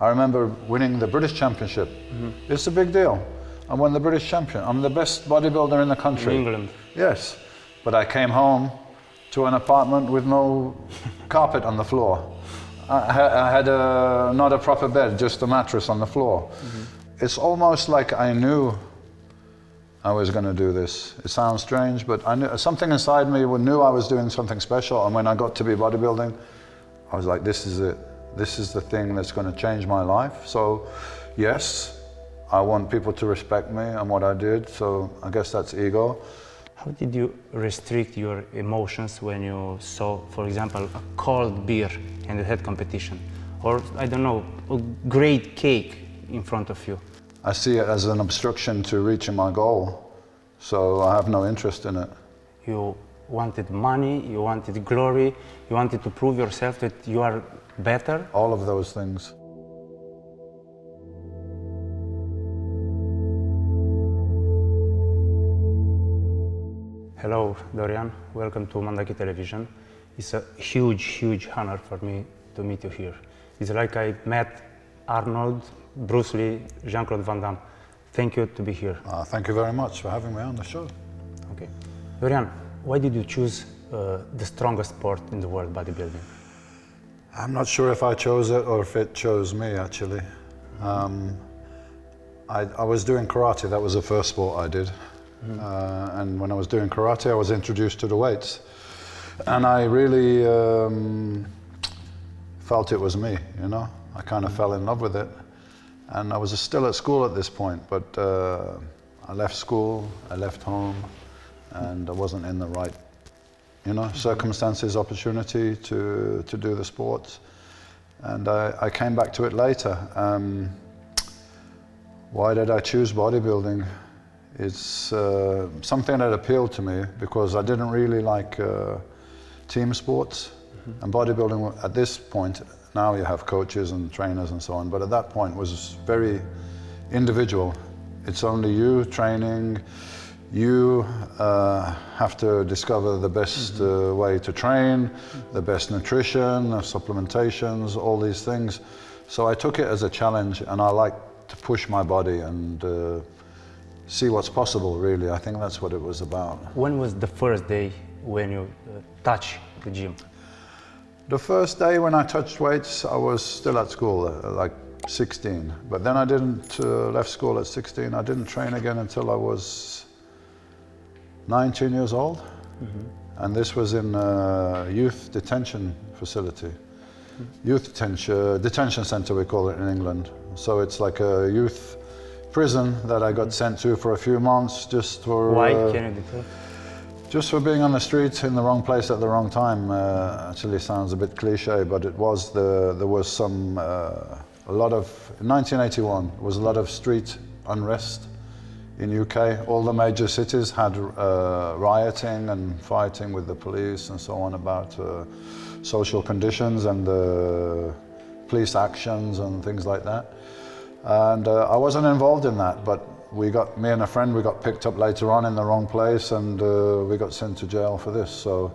I remember winning the British Championship. It's a big deal. I won the British Champion. I'm the best bodybuilder in the country. In England. Yes, but I came home to an apartment with no carpet on the floor. I had not a proper bed, just a mattress on the floor. It's almost like I knew I was going to do this. It sounds strange, but I knew, something inside me knew I was doing something special, and when I got to be bodybuilding, I was like, this is it. This is the thing that's going to change my life. So, yes, I want people to respect me and what I did, so I guess that's ego. How did you restrict your emotions when you saw, for example, a cold beer in the head competition? Or, I don't know, a great cake in front of you? I see it as an obstruction to reaching my goal, so I have no interest in it. You wanted money, you wanted glory, you wanted to prove yourself that you are better? All of those things. Hello, Dorian. Welcome to Mandachi Television. It's a huge honor for me to meet you here. It's like I met Arnold, Bruce Lee, Jean-Claude Van Damme. Thank you to be here. Thank you very much for having me on the show. Okay. Dorian, why did you choose the strongest sport in the world, bodybuilding? I'm not sure if I chose it or if it chose me, actually. I was doing karate. That was the first sport I did. And when I was doing karate, I was introduced to the weights. And I really felt it was me, you know? I kind of fell in love with it. And I was still at school at this point, but I left school, I left home, and I wasn't in the right, you know, circumstances, opportunity to do the sports. And I came back to it later. Why did I choose bodybuilding? It's something that appealed to me because I didn't really like team sports. And bodybuilding at this point, now you have coaches and trainers and so on, but at that point was very individual. It's only you training, you have to discover the best way to train, the best nutrition, supplementations, all these things. So I took it as a challenge, and I like to push my body and see what's possible, really. I think that's what it was about. When was the first day when you touched the gym? The first day when I touched weights, I was still at school, like 16. But then I didn't left school at 16. I didn't train again until I was 19 years old. And this was in a youth detention facility. Youth detention center, we call it in England. So it's like a youth prison that I got sent to for a few months just for... Why? Can you detail? Just for being on the street in the wrong place at the wrong time. Actually sounds a bit cliche, but it was there was some, a lot of, in 1981, there was a lot of street unrest in UK. All the major cities had rioting and fighting with the police and so on about social conditions and police actions and things like that. And I wasn't involved in that, but me and a friend, we got picked up later on in the wrong place, and we got sent to jail for this. So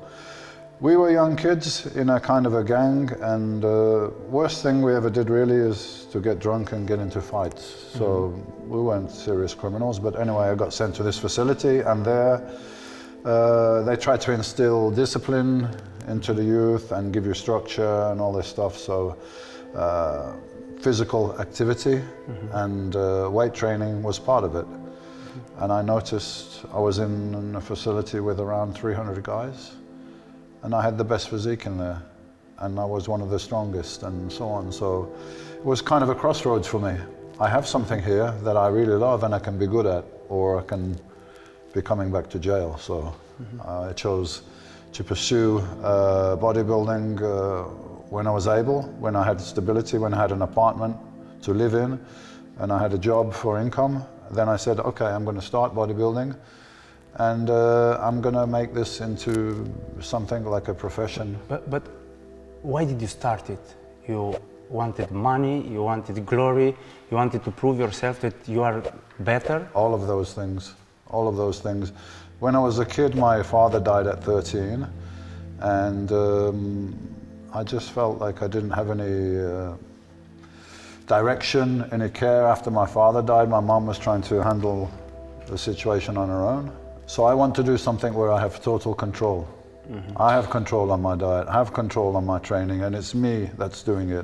we were young kids in a kind of a gang, and worst thing we ever did really is to get drunk and get into fights. So we weren't serious criminals, but anyway, I got sent to this facility, and there they tried to instill discipline into the youth and give you structure and all this stuff. So physical activity and weight training was part of it. And I noticed I was in a facility with around 300 guys, and I had the best physique in there, and I was one of the strongest and so on. So it was kind of a crossroads for me. I have something here that I really love and I can be good at, or I can be coming back to jail. So I chose to pursue bodybuilding when I was able, when I had stability, when I had an apartment to live in, and I had a job for income. Then I said, okay, I'm going to start bodybuilding, and I'm going to make this into something like a profession. But why did you start it? You wanted money, you wanted glory, you wanted to prove yourself that you are better? All of those things, all of those things. When I was a kid, my father died at 13, and I just felt like I didn't have any direction, any care. After my father died, my mom was trying to handle the situation on her own. So I want to do something where I have total control. I have control on my diet, I have control on my training, and it's me that's doing it.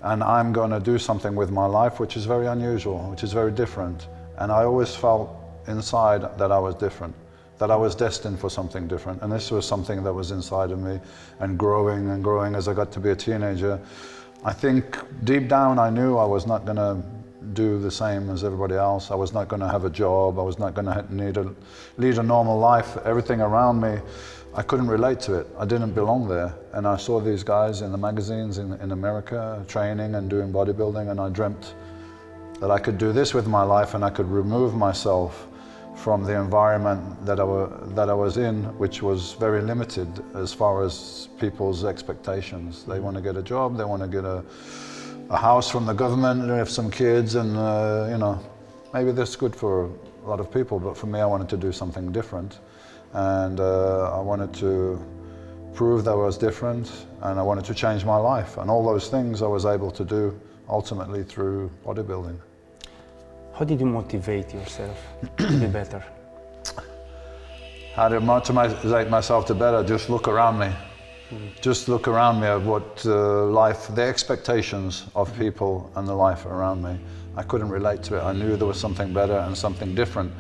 And I'm going to do something with my life which is very unusual, which is very different. And I always felt inside that I was different, that I was destined for something different. And this was something that was inside of me and growing as I got to be a teenager. I think deep down I knew I was not going to do the same as everybody else. I was not going to have a job. I was not going to lead a normal life. Everything around me, I couldn't relate to it. I didn't belong there. And I saw these guys in the magazines in America training and doing bodybuilding, and I dreamt that I could do this with my life and I could remove myself from the environment that I was in, which was very limited as far as people's expectations. They want to get a job, they want to get a house from the government, they have some kids, and you know, maybe that's good for a lot of people, but for me I wanted to do something different. And I wanted to prove that I was different, and I wanted to change my life. And all those things I was able to do ultimately through bodybuilding. How did you motivate yourself to be better? How to motivate myself to better? Just look around me. Just look around me at what life, the expectations of people and the life around me. I couldn't relate to it. I knew there was something better and something different.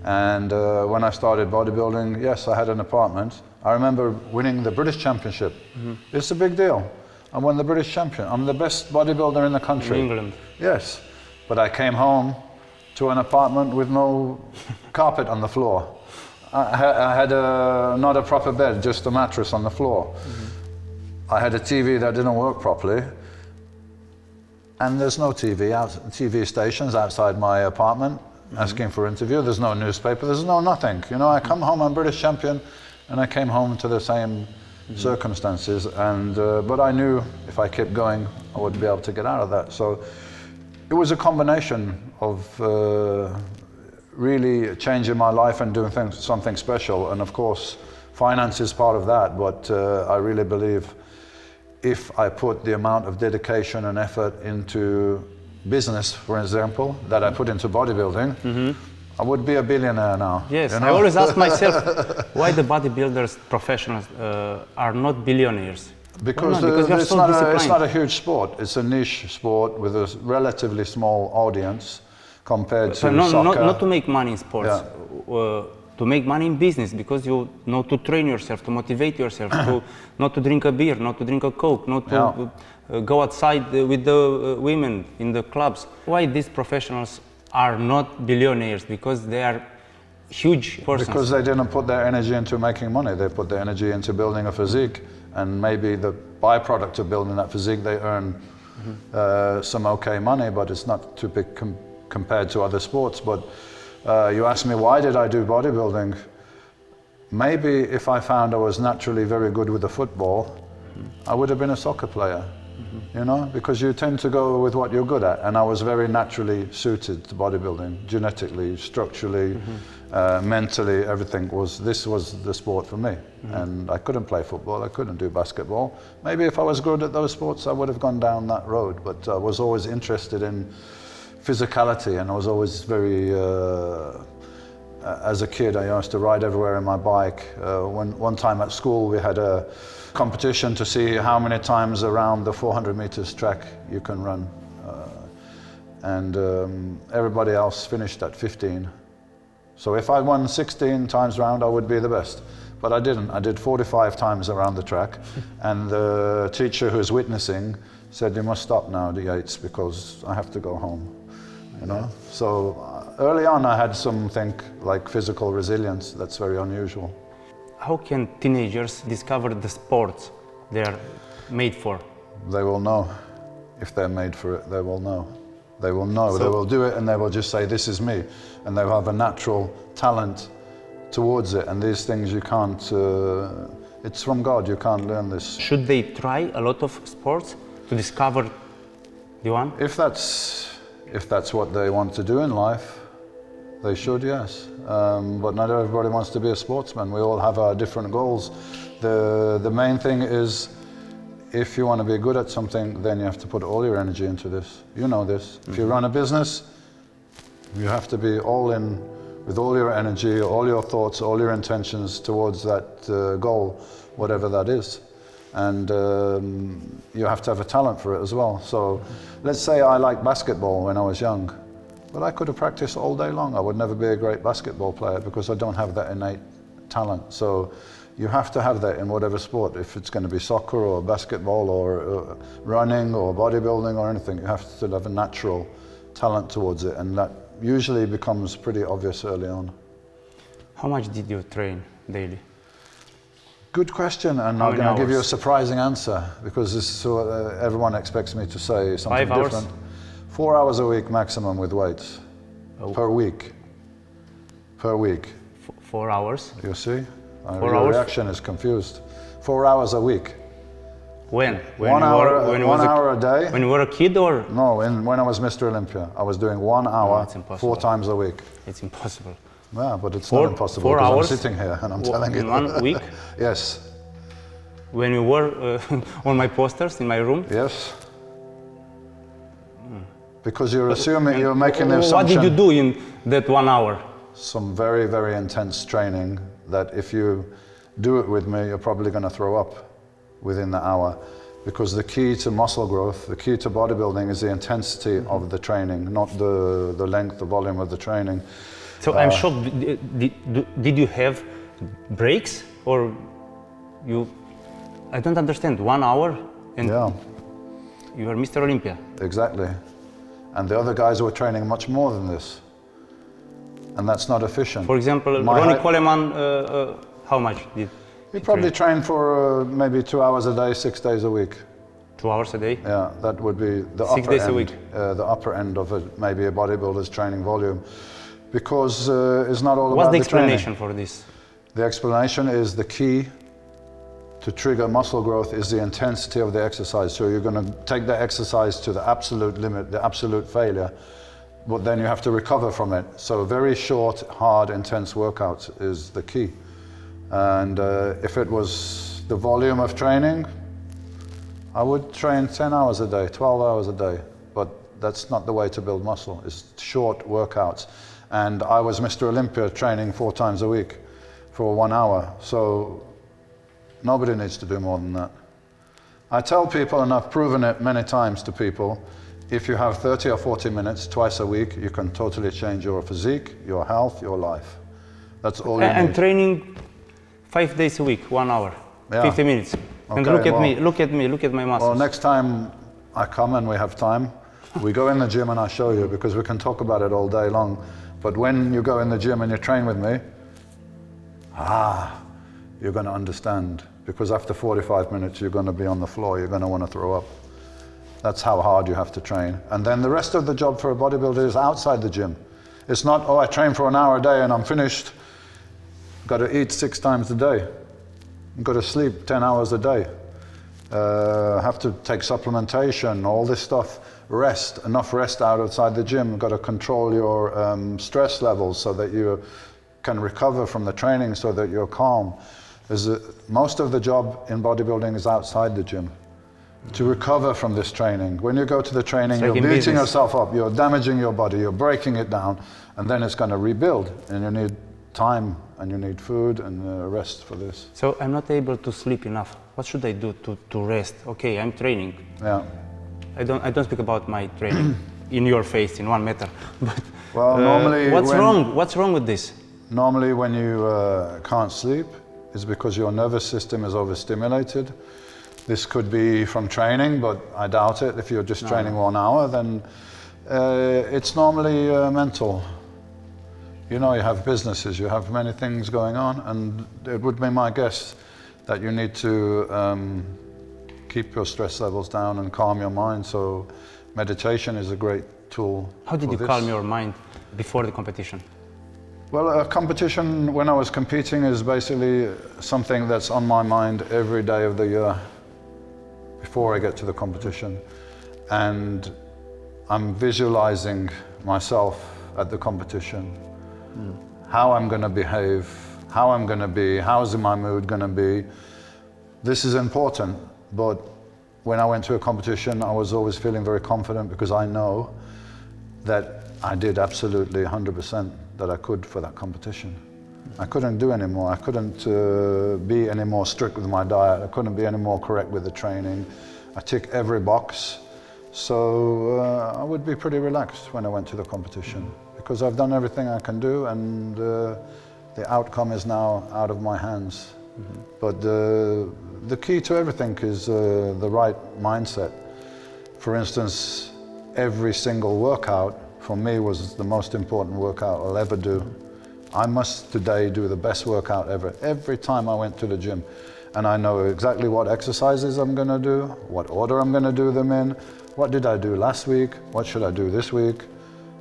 And when I started bodybuilding, yes, I had an apartment. I remember winning the British Championship. It's a big deal. I won the British champion. I'm the best bodybuilder in the country. In England. Yes, but I came home to an apartment with no carpet on the floor. I had not a proper bed, just a mattress on the floor. I had a TV that didn't work properly. And there's no TV stations outside my apartment. Asking for interview, there's no newspaper, there's no nothing. You know, I come home, I'm British champion, and I came home to the same circumstances, and but I knew if I kept going, I would be able to get out of that. So it was a combination of really changing my life and doing something special, and of course, finance is part of that, but I really believe if I put the amount of dedication and effort into business, for example, that I put into bodybuilding, I would be a billionaire now. Yes, you know? I always ask myself why the bodybuilders, professionals, are not billionaires. Because, because it's not a huge sport. It's a niche sport with a relatively small audience compared to soccer. Not to make money in sports, to make money in business, because you know to train yourself, to motivate yourself, to not to drink a beer, not to drink a Coke, not to go outside with the women in the clubs. Why these professionals are not billionaires? Because they are huge persons. Because they didn't put their energy into making money. They put their energy into building a physique, and maybe the byproduct of building that physique, they earn some okay money, but it's not too big compared to other sports. But you asked me, why did I do bodybuilding? Maybe if I found I was naturally very good with the football, I would have been a soccer player. You know, because you tend to go with what you're good at, and I was very naturally suited to bodybuilding, genetically, structurally, mentally, everything this was the sport for me. And I couldn't play football, I couldn't do basketball. Maybe if I was good at those sports, I would have gone down that road, but I was always interested in physicality, and I was always very, as a kid, I used to ride everywhere in my bike. One time at school, we had a competition to see how many times around the 400 meters track you can run. And everybody else finished at 15. So if I won 16 times round, I would be the best. But I didn't. I did 45 times around the track. And the teacher who was witnessing said, "You must stop now, Yates, because I have to go home." You know? So early on, I had something like physical resilience that's very unusual. How can teenagers discover the sports they are made for? They will know. If they're made for it, they will know. They will know. So they will do it, and they will just say, "This is me." And they will have a natural talent towards it. And these things you can't, it's from God, you can't learn this. Should they try a lot of sports to discover the one? If that's what they want to do in life, they should, yes. But not everybody wants to be a sportsman. We all have our different goals. The main thing is, if you want to be good at something, then you have to put all your energy into this. You know this. If you run a business, you have to be all in with all your energy, all your thoughts, all your intentions towards that goal, whatever that is. And you have to have a talent for it as well. So let's say I liked basketball when I was young, but I could have practiced all day long. I would never be a great basketball player because I don't have that innate talent. So you have to have that in whatever sport. If it's going to be soccer or basketball or running or bodybuilding or anything, you have to have a natural talent towards it, and that usually becomes pretty obvious early on. How much did you train daily? Good question, and I'm going to give you a surprising answer because this is everyone expects me to say something 5 hours? different. 4 hours a week maximum with weights per week. Per week. 4 hours? You see? 4 Your hours? reaction is confused. 4 hours a week. When? 1 hour a day. When you were a kid or? No, when I was Mr. Olympia, I was doing 1 hour, it's 4 times a week. It's impossible. Yeah, but it's not impossible 4 because hours I'm sitting here and I'm telling you. In 1 week? Yes. When you were on my posters in my room? Yes. Because you're assuming, you're making the assumption. What did you do in that 1 hour? Some very, very intense training that if you do it with me, you're probably going to throw up within the hour. Because the key to muscle growth, the key to bodybuilding is the intensity of the training, not the length, the volume of the training. So I'm shocked. Did you have breaks or you? I don't understand. 1 hour and Yeah, you are Mr. Olympia. exactly. And the other guys were training much more than this. And that's not efficient. For example, Ronnie Coleman, how much did he probably trained for maybe 2 hours a day, 6 days a week. 2 hours a day? Yeah, that would be the 6 upper days end, a week. The upper end of maybe a bodybuilder's training volume, because it's not all What's about the the training. explanation for this? The explanation is the key to trigger muscle growth is the intensity of the exercise. So you're going to take the exercise to the absolute limit, the absolute failure, but then you have to recover from it. So very short, hard, intense workouts is the key. And if it was the volume of training, I would train 10 hours a day, 12 hours a day, but that's not the way to build muscle. It's short workouts. And I was Mr. Olympia training 4 times a week for 1 hour. So nobody needs to do more than that. I tell people, and I've proven it many times to people, if you have 30 or 40 minutes twice a week, you can totally change your physique, your health, your life. That's all you I'm need. training 5 days a week, 1 hour, Yeah. 50 minutes. And Okay, look at well- me, look at me, look at my muscles. Well, next time I come and we have time, we go in the gym and I show you, because we can talk about it all day long. But when you go in the gym and you train with me, you're going to understand. Because after 45 minutes, you're going to be on the floor. You're going to want to throw up. That's how hard you have to train. And then the rest of the job for a bodybuilder is outside the gym. It's not, oh, I train for an hour a day and I'm finished. Got to eat 6 times a day. Got to sleep 10 hours a day. Have to take supplementation, all this stuff. Rest, enough rest outside the gym. Got to control your stress levels so that you can recover from the training, so that you're calm. Most of the job in bodybuilding is outside the gym. To recover from this training. When you go to the training, you're beating yourself up, you're damaging your body, you're breaking it down, and then it's going to rebuild. And you need time, and you need food and rest for this. So I'm not able to sleep enough. What should I do to rest? Okay, I'm training. Yeah. I don't speak about my training in your face in 1 meter. But Well, normally What's wrong with this? Normally when you can't sleep, it's because your nervous system is overstimulated. This could be from training, but I doubt it. If you're just training 1 hour, then it's normally mental. You know, you have businesses, you have many things going on, and it would be my guess that you need to keep your stress levels down and calm your mind. So meditation is a great tool. How did you calm your mind before the competition? Well, a competition, when I was competing, is basically something that's on my mind every day of the year before I get to the competition. And I'm visualizing myself at the competition, how I'm going to behave, how I'm going to be, how's my mood going to be. This is important, but when I went to a competition, I was always feeling very confident because I know that I did absolutely 100% that I could for that competition. I couldn't do any more. I couldn't be any more strict with my diet. I couldn't be any more correct with the training. I tick every box. So I would be pretty relaxed when I went to the competition because I've done everything I can do, and the outcome is now out of my hands. But the key to everything is the right mindset. For instance, every single workout for me was the most important workout I'll ever do. I must today do the best workout ever. Every time I went to the gym, and I know exactly what exercises I'm going to do, what order I'm going to do them in, what did I do last week, what should I do this week.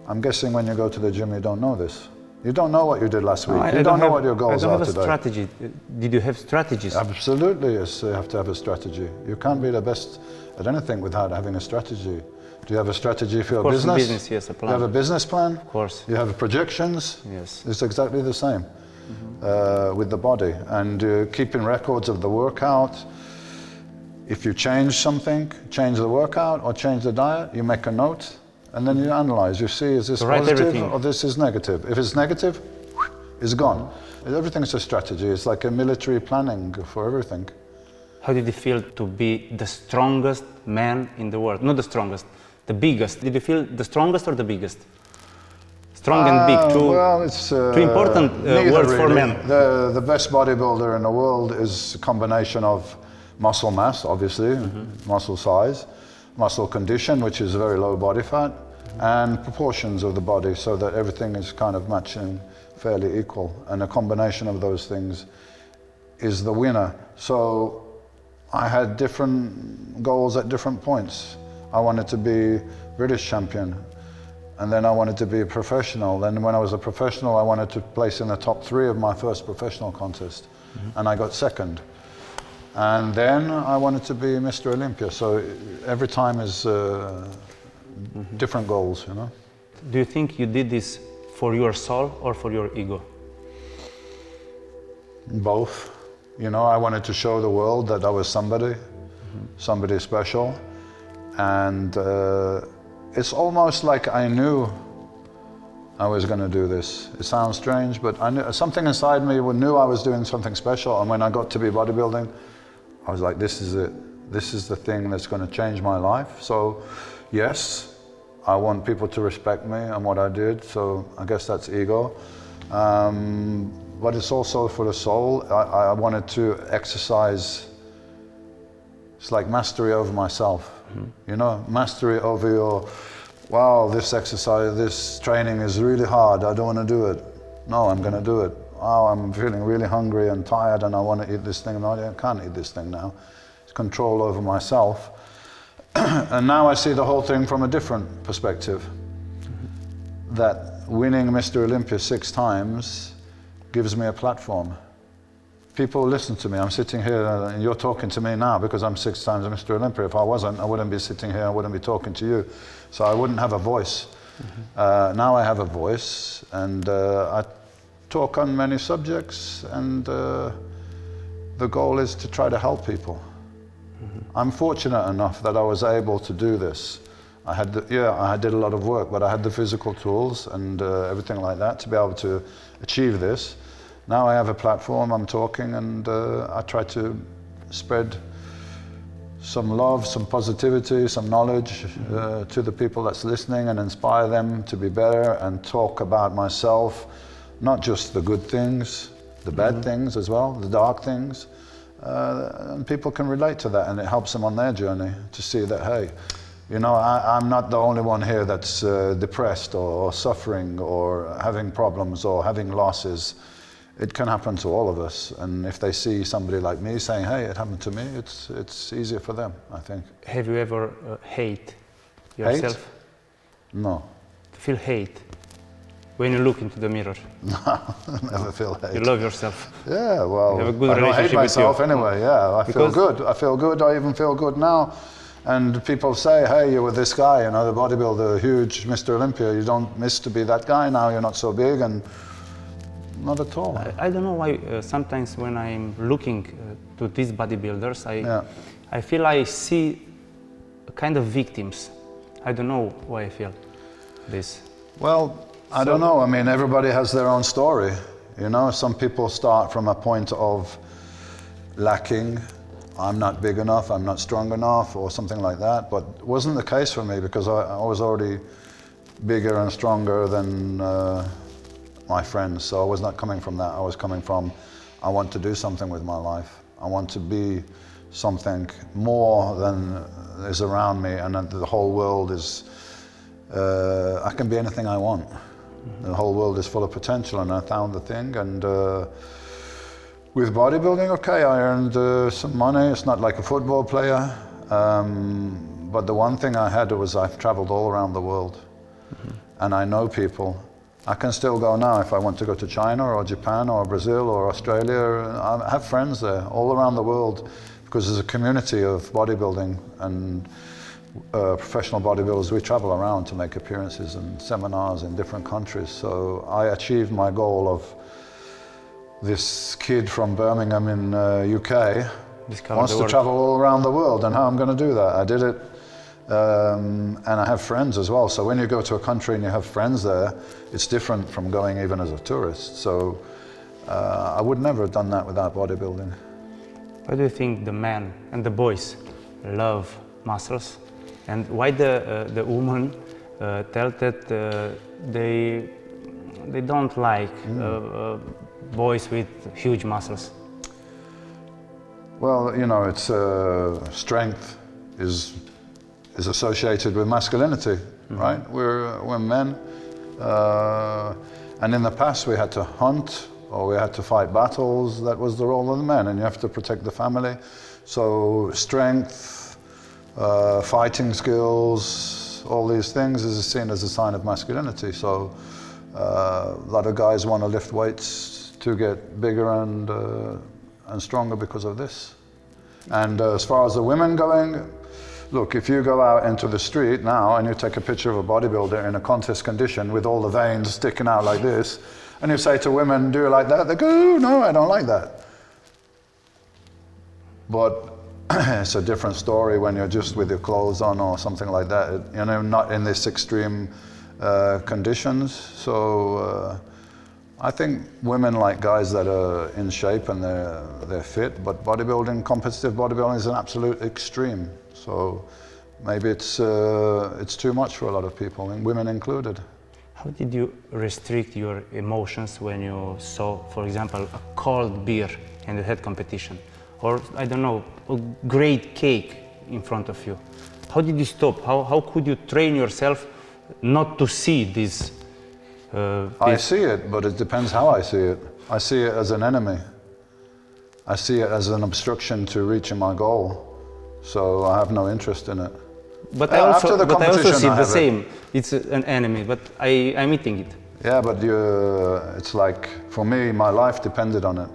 I'm guessing when you go to the gym you don't know this. You don't know what you did last week. You don't know what your goals are today. I don't have a strategy. Did you have strategies? Absolutely, yes, you have to have a strategy. You can't be the best at anything without having a strategy. Do you have a strategy for your business? Business, yes, a plan. You have a business plan? Of course. You have projections? Yes. It's exactly the same with the body. And keeping records of the workout. If you change something, change the workout or change the diet, you make a note. And then you analyze, you see, is this positive or this is negative? If it's negative, it's gone. Everything's a strategy. It's like a military planning for everything. How did you feel to be the strongest man in the world? Not the strongest, the biggest. Did you feel the strongest or the biggest? Strong and big, two important words really. for men. The best bodybuilder in the world is a combination of muscle mass, obviously, muscle size, muscle condition, which is very low body fat, and proportions of the body so that everything is kind of matching fairly equal. And a combination of those things is the winner. So I had different goals at different points. I wanted to be British champion, and then I wanted to be a professional. Then when I was a professional, I wanted to place in the top 3 of my first professional contest, and I got second. And then I wanted to be Mr. Olympia. So every time is different goals, you know. Do you think you did this for your soul or for your ego? Both. You know, I wanted to show the world that I was somebody, somebody special. And it's almost like I knew I was going to do this. It sounds strange, but I knew, something inside me knew I was doing something special. And when I got to be bodybuilding, I was like, this is it. This is the thing that's going to change my life. So, yes, I want people to respect me and what I did. So I guess that's ego. But it's also for the soul. I wanted to exercise. It's like mastery over myself. You know, mastery over your, wow, this exercise, this training is really hard. I don't want to do it. No, I'm going to do it. Oh, I'm feeling really hungry and tired and I want to eat this thing. No, I can't eat this thing now. It's control over myself. And now I see the whole thing from a different perspective. That winning Mr. Olympia 6 times gives me a platform. People listen to me. I'm sitting here and you're talking to me now because I'm 6 times Mr. Olympia. If I wasn't, I wouldn't be sitting here, I wouldn't be talking to you. So I wouldn't have a voice. Now I have a voice, and I talk on many subjects, and the goal is to try to help people. I'm fortunate enough that I was able to do this. I did a lot of work, but I had the physical tools and everything like that to be able to achieve this. Now I have a platform, I'm talking, and I try to spread some love, some positivity, some knowledge to the people that's listening and inspire them to be better and talk about myself. Not just the good things, the bad things as well, the dark things. And people can relate to that, and it helps them on their journey to see that, hey, you know, I'm not the only one here that's depressed or suffering or having problems or having losses. It can happen to all of us. And if they see somebody like me saying, hey, it happened to me, it's easier for them, I think. Have you ever hate yourself? Hate? No. Feel hate? When you look into the mirror? No, I never feel hate. You love yourself? Yeah, well, you have a good I don't hate myself anyway, yeah. I feel good. I feel good, I even feel good now. And people say, hey, you were this guy, you know, the bodybuilder, huge Mr. Olympia, you don't miss to be that guy now, you're not so big, and not at all. I don't know why sometimes when I'm looking to these bodybuilders, I feel I see kind of victims. I don't know why I feel this. Well, I don't know. I mean, everybody has their own story. You know, some people start from a point of lacking. I'm not big enough, I'm not strong enough, or something like that. But it wasn't the case for me, because I was already bigger and stronger than my friends. So I was not coming from that. I was coming from, I want to do something with my life. I want to be something more than is around me, and that the whole world is, I can be anything I want. The whole world is full of potential, and I found the thing. And with bodybuilding, okay, I earned some money. It's not like a football player, but the one thing I had was I've traveled all around the world, and I know people. I can still go now if I want to go to China or Japan or Brazil or Australia. I have friends there all around the world, because there's a community of bodybuilding, and professional bodybuilders. We travel around to make appearances and seminars in different countries. So I achieved my goal of this kid from Birmingham in UK wants to travel all around the world, and how I'm going to do that. I did it, and I have friends as well. So when you go to a country and you have friends there, it's different from going even as a tourist. So I would never have done that without bodybuilding. Why do you think the men and the boys love muscles, and why the women tell that they don't like boys with huge muscles? Well, you know, it's strength is associated with masculinity, right? We're men, and in the past we had to hunt, or we had to fight battles. That was the role of the men, and you have to protect the family. So strength, fighting skills, all these things is seen as a sign of masculinity. So a lot of guys want to lift weights to get bigger and stronger because of this. And as far as the women going, look, if you go out into the street now and you take a picture of a bodybuilder in a contest condition with all the veins sticking out like this, and you say to women, do you like that? They go, no, I don't like that. But it's a different story when you're just with your clothes on or something like that, you know, not in this extreme conditions. So I think women like guys that are in shape and they're fit, but bodybuilding, competitive bodybuilding is an absolute extreme. So maybe it's too much for a lot of people, and women included. How did you restrict your emotions when you saw, for example, a cold beer and you had competition? Or, I don't know, a great cake in front of you? How did you stop? How could you train yourself not to see this? I see it, but it depends how I see it. I see it as an enemy. I see it as an obstruction to reaching my goal. So I have no interest in it. But I also see the same. It's an enemy, but I'm eating it. Yeah, but it's like, for me, my life depended on it.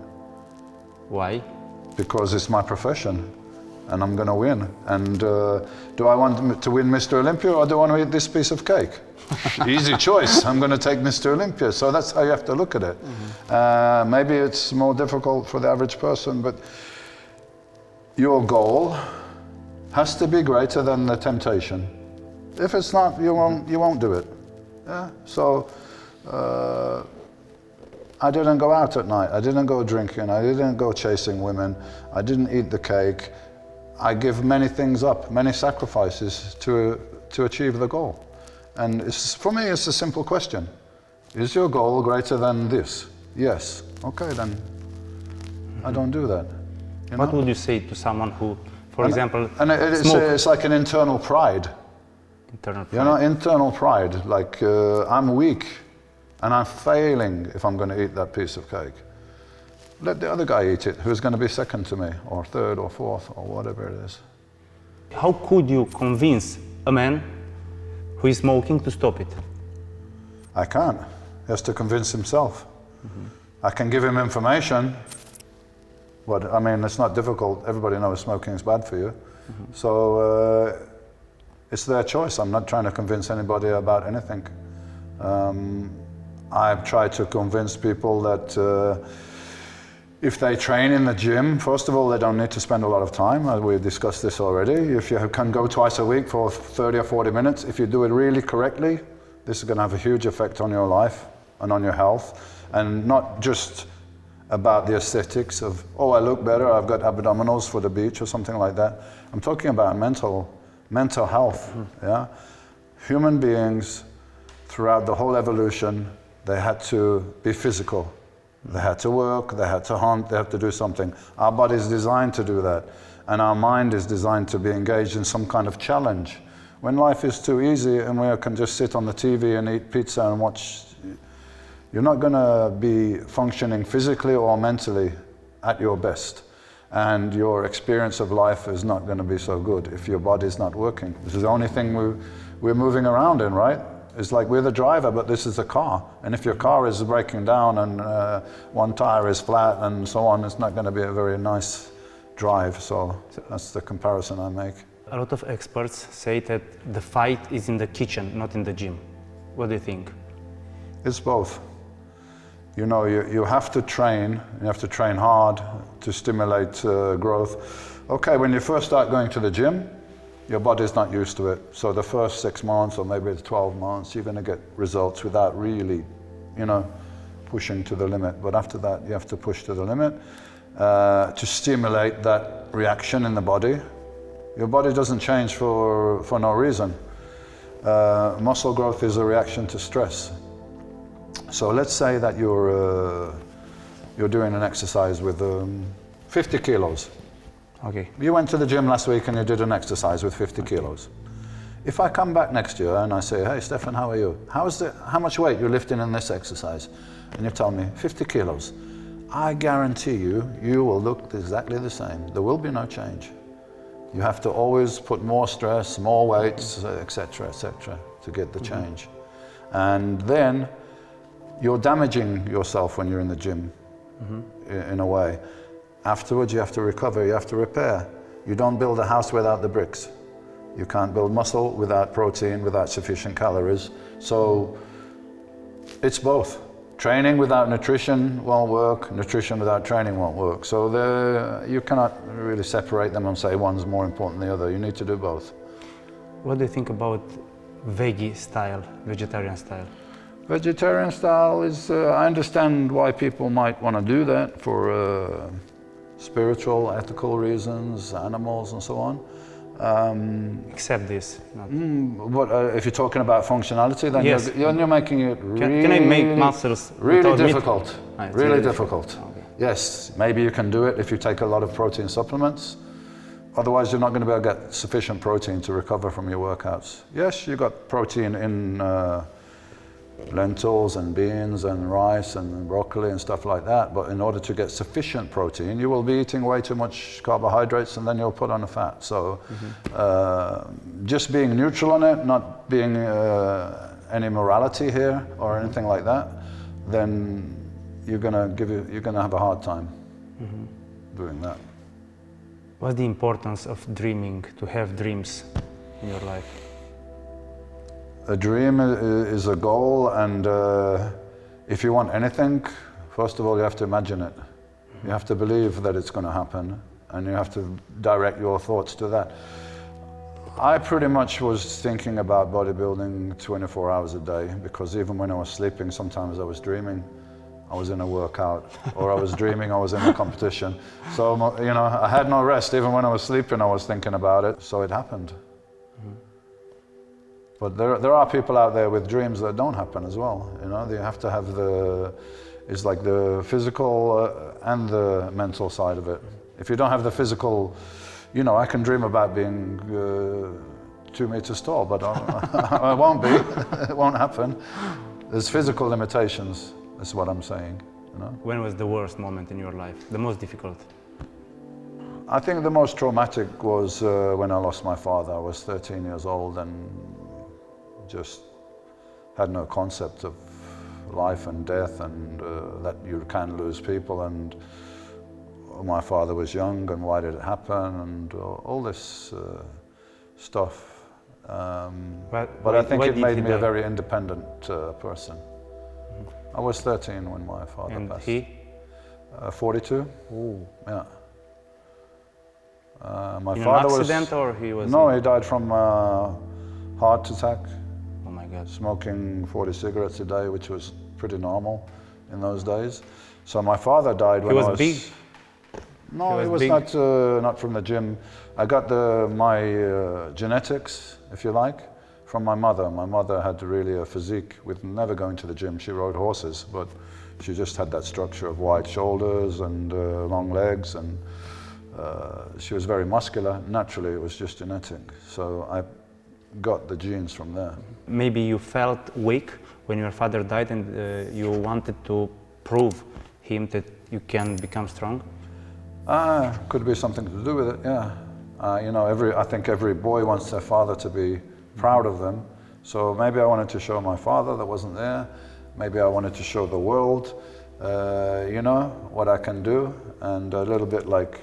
Why? Because it's my profession, and I'm going to win. And do I want to win Mr. Olympia, or do I want to eat this piece of cake? Easy choice. I'm going to take Mr. Olympia. So that's how you have to look at it. Maybe it's more difficult for the average person, but your goal has to be greater than the temptation. If it's not, you won't do it. Yeah. So I didn't go out at night. I didn't go drinking. I didn't go chasing women. I didn't eat the cake. I give many things up, many sacrifices to achieve the goal. And for me, it's a simple question. Is your goal greater than this? Yes. Okay, then I don't do that. You know? What would you say to someone who, for example, it's like an internal pride. Internal pride. You know, internal pride. Like I'm weak, and I'm failing if I'm going to eat that piece of cake. Let the other guy eat it, who's going to be second to me, or third, or fourth, or whatever it is. How could you convince a man who is smoking to stop it? I can't. He has to convince himself. I can give him information, but I mean, it's not difficult. Everybody knows smoking is bad for you. So it's their choice. I'm not trying to convince anybody about anything. I've tried to convince people that If they train in the gym, first of all, they don't need to spend a lot of time. We discussed this already. If you can go twice a week for 30 or 40 minutes, if you do it really correctly, this is going to have a huge effect on your life and on your health. And not just about the aesthetics of, oh, I look better, I've got abdominals for the beach or something like that. I'm talking about mental health. Yeah? Human beings, throughout the whole evolution, they had to be physical. They had to work, they had to hunt, they had to do something. Our body is designed to do that. And our mind is designed to be engaged in some kind of challenge. When life is too easy and we can just sit on the TV and eat pizza and watch, you're not going to be functioning physically or mentally at your best. And your experience of life is not going to be so good if your body's not working. This is the only thing we're moving around in, right? It's like we're the driver, but this is a car. And if your car is breaking down and one tire is flat and so on, it's not going to be a very nice drive. So that's the comparison I make. A lot of experts say that the fight is in the kitchen, not in the gym. What do you think? It's both. You know, you have to train hard to stimulate growth. Okay, when you first start going to the gym, your body's not used to it. So the first 6 months or maybe 12 months, you're going to get results without really, pushing to the limit. But after that, you have to push to the limit to stimulate that reaction in the body. Your body doesn't change for no reason. Muscle growth is a reaction to stress. So let's say that you're doing an exercise with 50 kilos. Okay. You went to the gym last week and you did an exercise with 50 kilos. If I come back next year and I say, hey, Ștefan, how are you? How much weight you're lifting in this exercise? And you tell me, 50 kilos. I guarantee you will look exactly the same. There will be no change. You have to always put more stress, more weights, etc., to get the change. And then you're damaging yourself when you're in the gym, in a way. Afterwards, you have to recover, you have to repair. You don't build a house without the bricks. You can't build muscle without protein, without sufficient calories. So it's both. Training without nutrition won't work, nutrition without training won't work. So you cannot really separate them and say one's more important than the other. You need to do both. What do you think about veggie style, vegetarian style? Vegetarian style is, I understand why people might want to do that for spiritual, ethical reasons, animals and so on. Except this. If you're talking about functionality, then yes. you're making it really, can I make muscles really difficult. Meat? Really difficult. Okay. Yes, maybe you can do it if you take a lot of protein supplements. Otherwise, you're not going to be able to get sufficient protein to recover from your workouts. Yes, you got protein in lentils and beans and rice and broccoli and stuff like that, but in order to get sufficient protein, you will be eating way too much carbohydrates and then you'll put on the fat. So just being neutral on it, not being any morality here or anything like that, then you're gonna have a hard time doing that. What's the importance of dreaming, to have dreams in your life? A dream is a goal, and if you want anything, first of all, you have to imagine it. You have to believe that it's going to happen, and you have to direct your thoughts to that. I pretty much was thinking about bodybuilding 24 hours a day, because even when I was sleeping, sometimes I was dreaming I was in a workout, or I was dreaming I was in a competition. So, I had no rest. Even when I was sleeping, I was thinking about it, so it happened. But there are people out there with dreams that don't happen as well. They have to have it's like the physical and the mental side of it. If you don't have the physical, I can dream about being 2 meters tall, but I won't be. It won't happen. There's physical limitations. That's what I'm saying. When was the worst moment in your life? The most difficult? I think the most traumatic was when I lost my father. I was 13 years old and just had no concept of life and death, and that you can lose people, and my father was young, and why did it happen, and all this stuff. But I think it made me a very independent person. I was 13 when my father passed. And he? 42. Ooh. Yeah. My In father an accident or he was... No, he died from heart attack, Oh my God. smoking 40 cigarettes a day, which was pretty normal in those days. So my father died when He was I was... big? No, He he was was big? not from the gym. I got my genetics, if you like, from my mother. My mother had really a physique with never going to the gym. She rode horses, but she just had that structure of wide shoulders and long legs, and she was very muscular. Naturally, it was just genetic. So I got the genes from there. Maybe you felt weak when your father died and you wanted to prove him that you can become strong? Could be something to do with it, yeah. You know, I think every boy wants their father to be proud of them. So maybe I wanted to show my father that wasn't there. Maybe I wanted to show the world, you know, what I can do, and a little bit like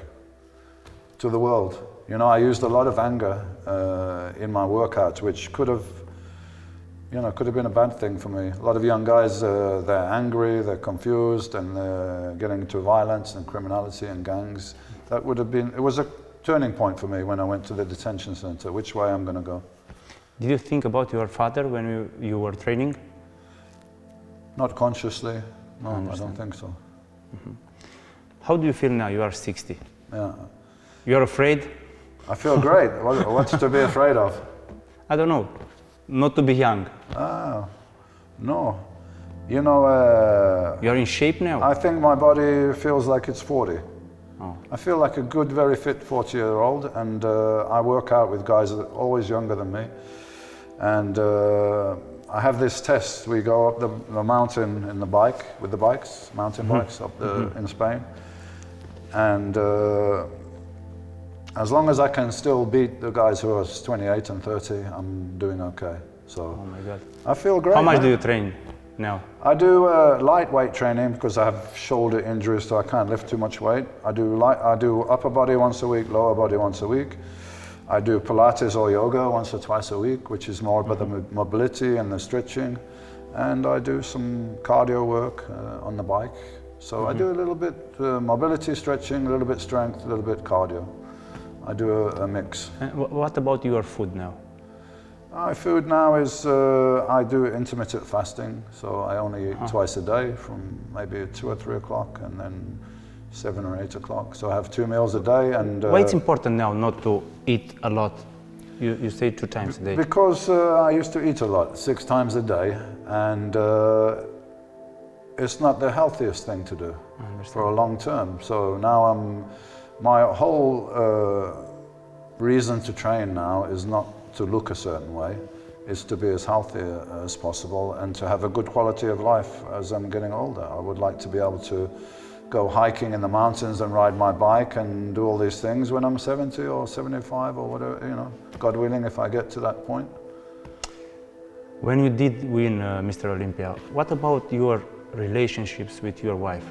to the world. You know, I used a lot of anger in my workouts, which could have, you know, could have been a bad thing for me. A lot of young guys, they're angry, they're confused, and they're getting into violence and criminality and gangs. That would have been, it was a turning point for me when I went to the detention center, which way I'm going to go. Did you think about your father when you were training? Not consciously, no, I don't think so. Mm-hmm. How do you feel now? You are 60. Yeah. You're afraid? I feel great. What's to be afraid of? I don't know. Not to be young. No. You know... You're in shape now? I think my body feels like it's 40. Oh. I feel like a good, very fit 40-year-old, and I work out with guys that are always younger than me. And I have this test. We go up the mountain in the bike, with the bikes, mountain bikes up in Spain. And as long as I can still beat the guys who are 28 and 30, I'm doing okay. So oh my God. I feel great. How much do you train now? I do lightweight training because I have shoulder injuries, so I can't lift too much weight. I do upper body once a week, lower body once a week. I do Pilates or yoga once or twice a week, which is more about the mobility and the stretching. And I do some cardio work on the bike. So I do a little bit mobility, stretching, a little bit strength, a little bit cardio. I do a mix. And what about your food now? My food now is, I do intermittent fasting, so I only eat twice a day from maybe 2 or 3 o'clock and then 7 or 8 o'clock. So I have 2 meals a day. And why it's important now not to eat a lot? You say 2 times a day. Because I used to eat a lot, 6 times a day, and it's not the healthiest thing to do for a long term. So now my whole reason to train now is not to look a certain way, is to be as healthy as possible and to have a good quality of life as I'm getting older. I would like to be able to go hiking in the mountains and ride my bike and do all these things when I'm 70 or 75 or whatever, you know, God willing, if I get to that point. When you did win Mr. Olympia, what about your relationships with your wife?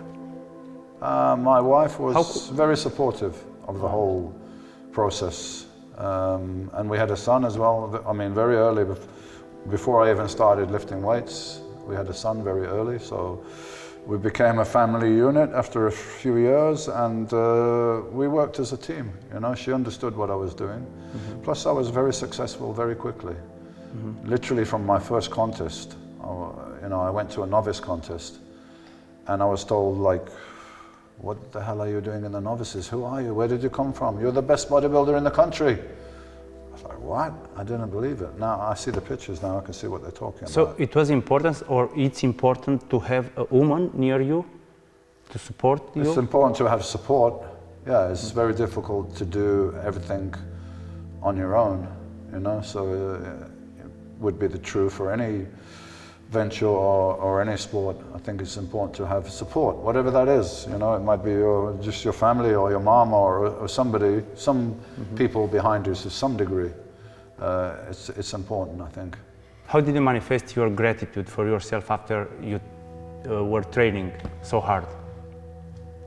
My wife was very supportive of the whole process. And we had a son as well. I mean, very early, before I even started lifting weights, we had a son very early. So we became a family unit after a few years, and we worked as a team. You know, she understood what I was doing. Plus, I was very successful very quickly. Literally from my first contest, you know, I went to a novice contest, and I was told, like, what the hell are you doing in the novices? Who are you? Where did you come from? You're the best bodybuilder in the country. I was like, what? I didn't believe it. Now I see the pictures, now I can see what they're talking about. So it was important, or it's important to have a woman near you to support you? It's important to have support. Yeah, it's very difficult to do everything on your own, you know, so it would be the true for any venture or any sport. I think it's important to have support, whatever that is. You know, it might be just your family or your mom or somebody, some people behind you to some degree. It's important, I think. How did you manifest your gratitude for yourself after you were training so hard?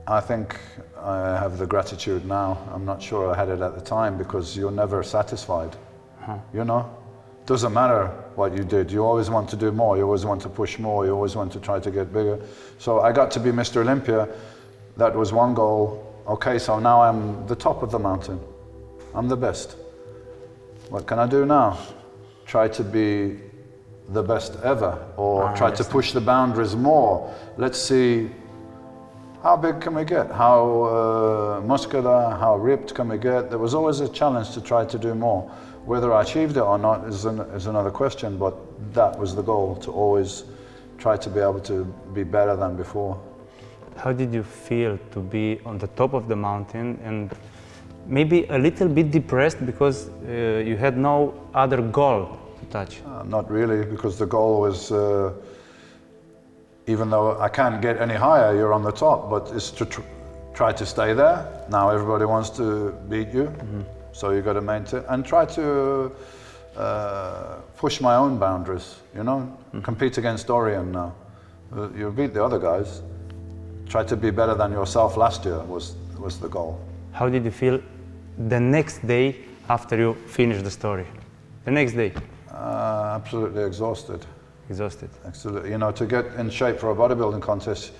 I think I have the gratitude now. I'm not sure I had it at the time because you're never satisfied, you know? Doesn't matter what you did, you always want to do more, you always want to push more, you always want to try to get bigger. So I got to be Mr. Olympia. That was one goal. Okay, so now I'm the top of the mountain. I'm the best. What can I do now? Try to be the best ever, or try to push the boundaries more. Let's see, how big can we get? How muscular, how ripped can we get? There was always a challenge to try to do more. Whether I achieved it or not is another question, but that was the goal, to always try to be able to be better than before. How did you feel to be on the top of the mountain and maybe a little bit depressed because you had no other goal to touch? Not really, because the goal was, even though I can't get any higher, you're on the top, but it's to try to stay there. Now everybody wants to beat you, so you got to maintain and try to push my own boundaries, you know, compete against Dorian now. You beat the other guys. Try to be better than yourself last year was the goal. How did you feel the next day after you finished the story? The next day? Absolutely exhausted. Exhausted. Absolutely. You know, to get in shape for a bodybuilding contest,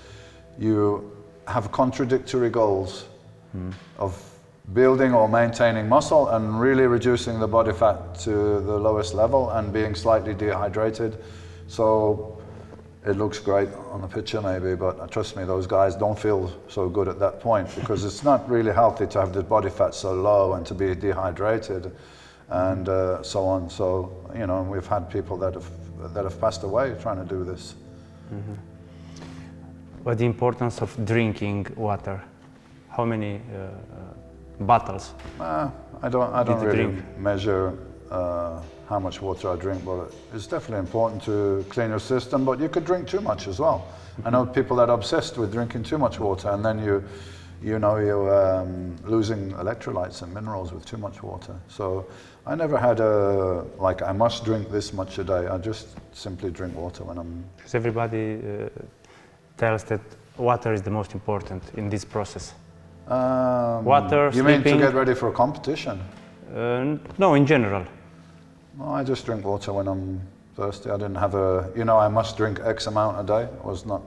you have contradictory goals of building or maintaining muscle and really reducing the body fat to the lowest level and being slightly dehydrated. So it looks great on the picture maybe, but trust me, those guys don't feel so good at that point, because it's not really healthy to have the body fat so low and to be dehydrated and so on. So, you know, we've had people that have passed away trying to do this. What the importance of drinking water? How many bottles? I don't really measure how much water I drink, but it's definitely important to clean your system, but you could drink too much as well. I know people that are obsessed with drinking too much water, and then you're losing electrolytes and minerals with too much water. So I never had like I must drink this much a day. I just simply drink water when I'm... Because everybody tells that water is the most important in this process. Water, you sleeping... mean to get ready for a competition? No, in general. Well, I just drink water when I'm thirsty. I didn't have I must drink X amount a day. It was not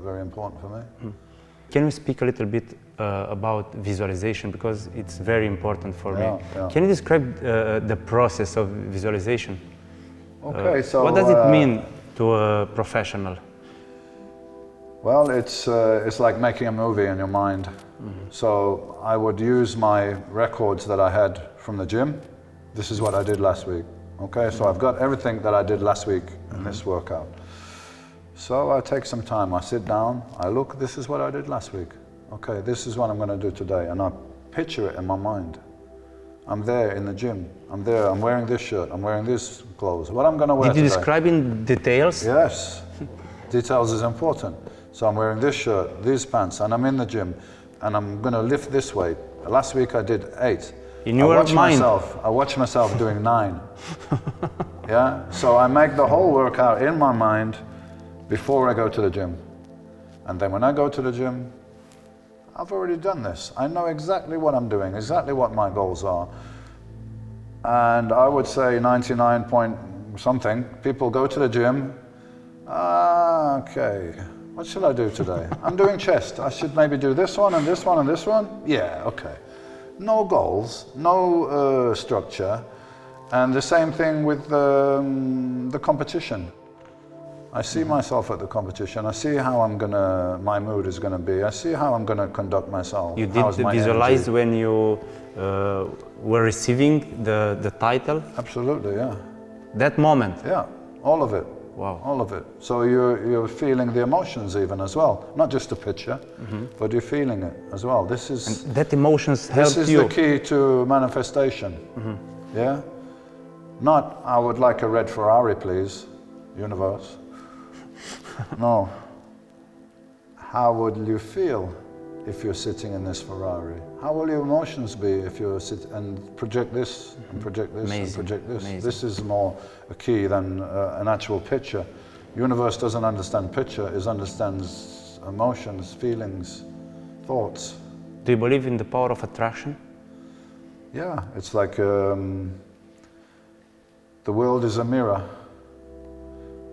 very important for me. Can we speak a little bit about visualization, because it's very important for me? Yeah. Can you describe the process of visualization? Okay, so what does it mean to a professional? Well, it's like making a movie in your mind. So I would use my records that I had from the gym. This is what I did last week. Okay, so I've got everything that I did last week in this workout. So I take some time, I sit down, I look, this is what I did last week. Okay, this is what I'm going to do today, and I picture it in my mind. I'm there in the gym, I'm there, I'm wearing this shirt, I'm wearing these clothes. What I'm going to wear today. Did you describe in details? Yes, details is important. So I'm wearing this shirt, these pants, and I'm in the gym, and I'm going to lift this weight. Last week I did 8. In your mind? I watch myself doing 9. Yeah, so I make the whole workout in my mind before I go to the gym. And then when I go to the gym, I've already done this. I know exactly what I'm doing, exactly what my goals are. And I would say 99 point something, people go to the gym, okay, what should I do today? I'm doing chest, I should maybe do this one and this one and this one? Yeah, okay. No goals, no structure, and the same thing with the competition. I see myself at the competition, I see how my mood is gonna be, I see how I'm gonna conduct myself. You did visualize when you were receiving the title? Absolutely, yeah. That moment? Yeah, all of it. Wow. All of it. So you're feeling the emotions even as well, not just the picture, but you're feeling it as well. This is... And that emotions help you? This is the key to manifestation, yeah? Not, I would like a red Ferrari, please, universe. No. How would you feel if you're sitting in this Ferrari? How will your emotions be if you're sitting and project this and project this and project this? Amazing. This is more a key than an actual picture. Universe doesn't understand picture, it understands emotions, feelings, thoughts. Do you believe in the power of attraction? Yeah, it's like the world is a mirror.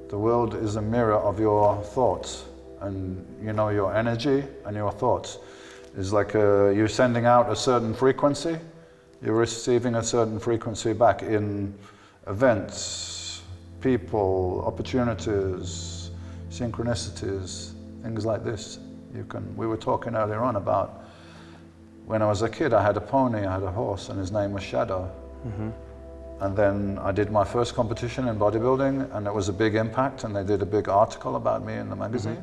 The world is a mirror of your thoughts and you know your energy and your thoughts. It's like you're sending out a certain frequency, you're receiving a certain frequency back in events, people, opportunities, synchronicities, things like this. We were talking earlier on about when I was a kid, I had a pony, I had a horse, and his name was Shadow. And then I did my first competition in bodybuilding, and it was a big impact, and they did a big article about me in the magazine.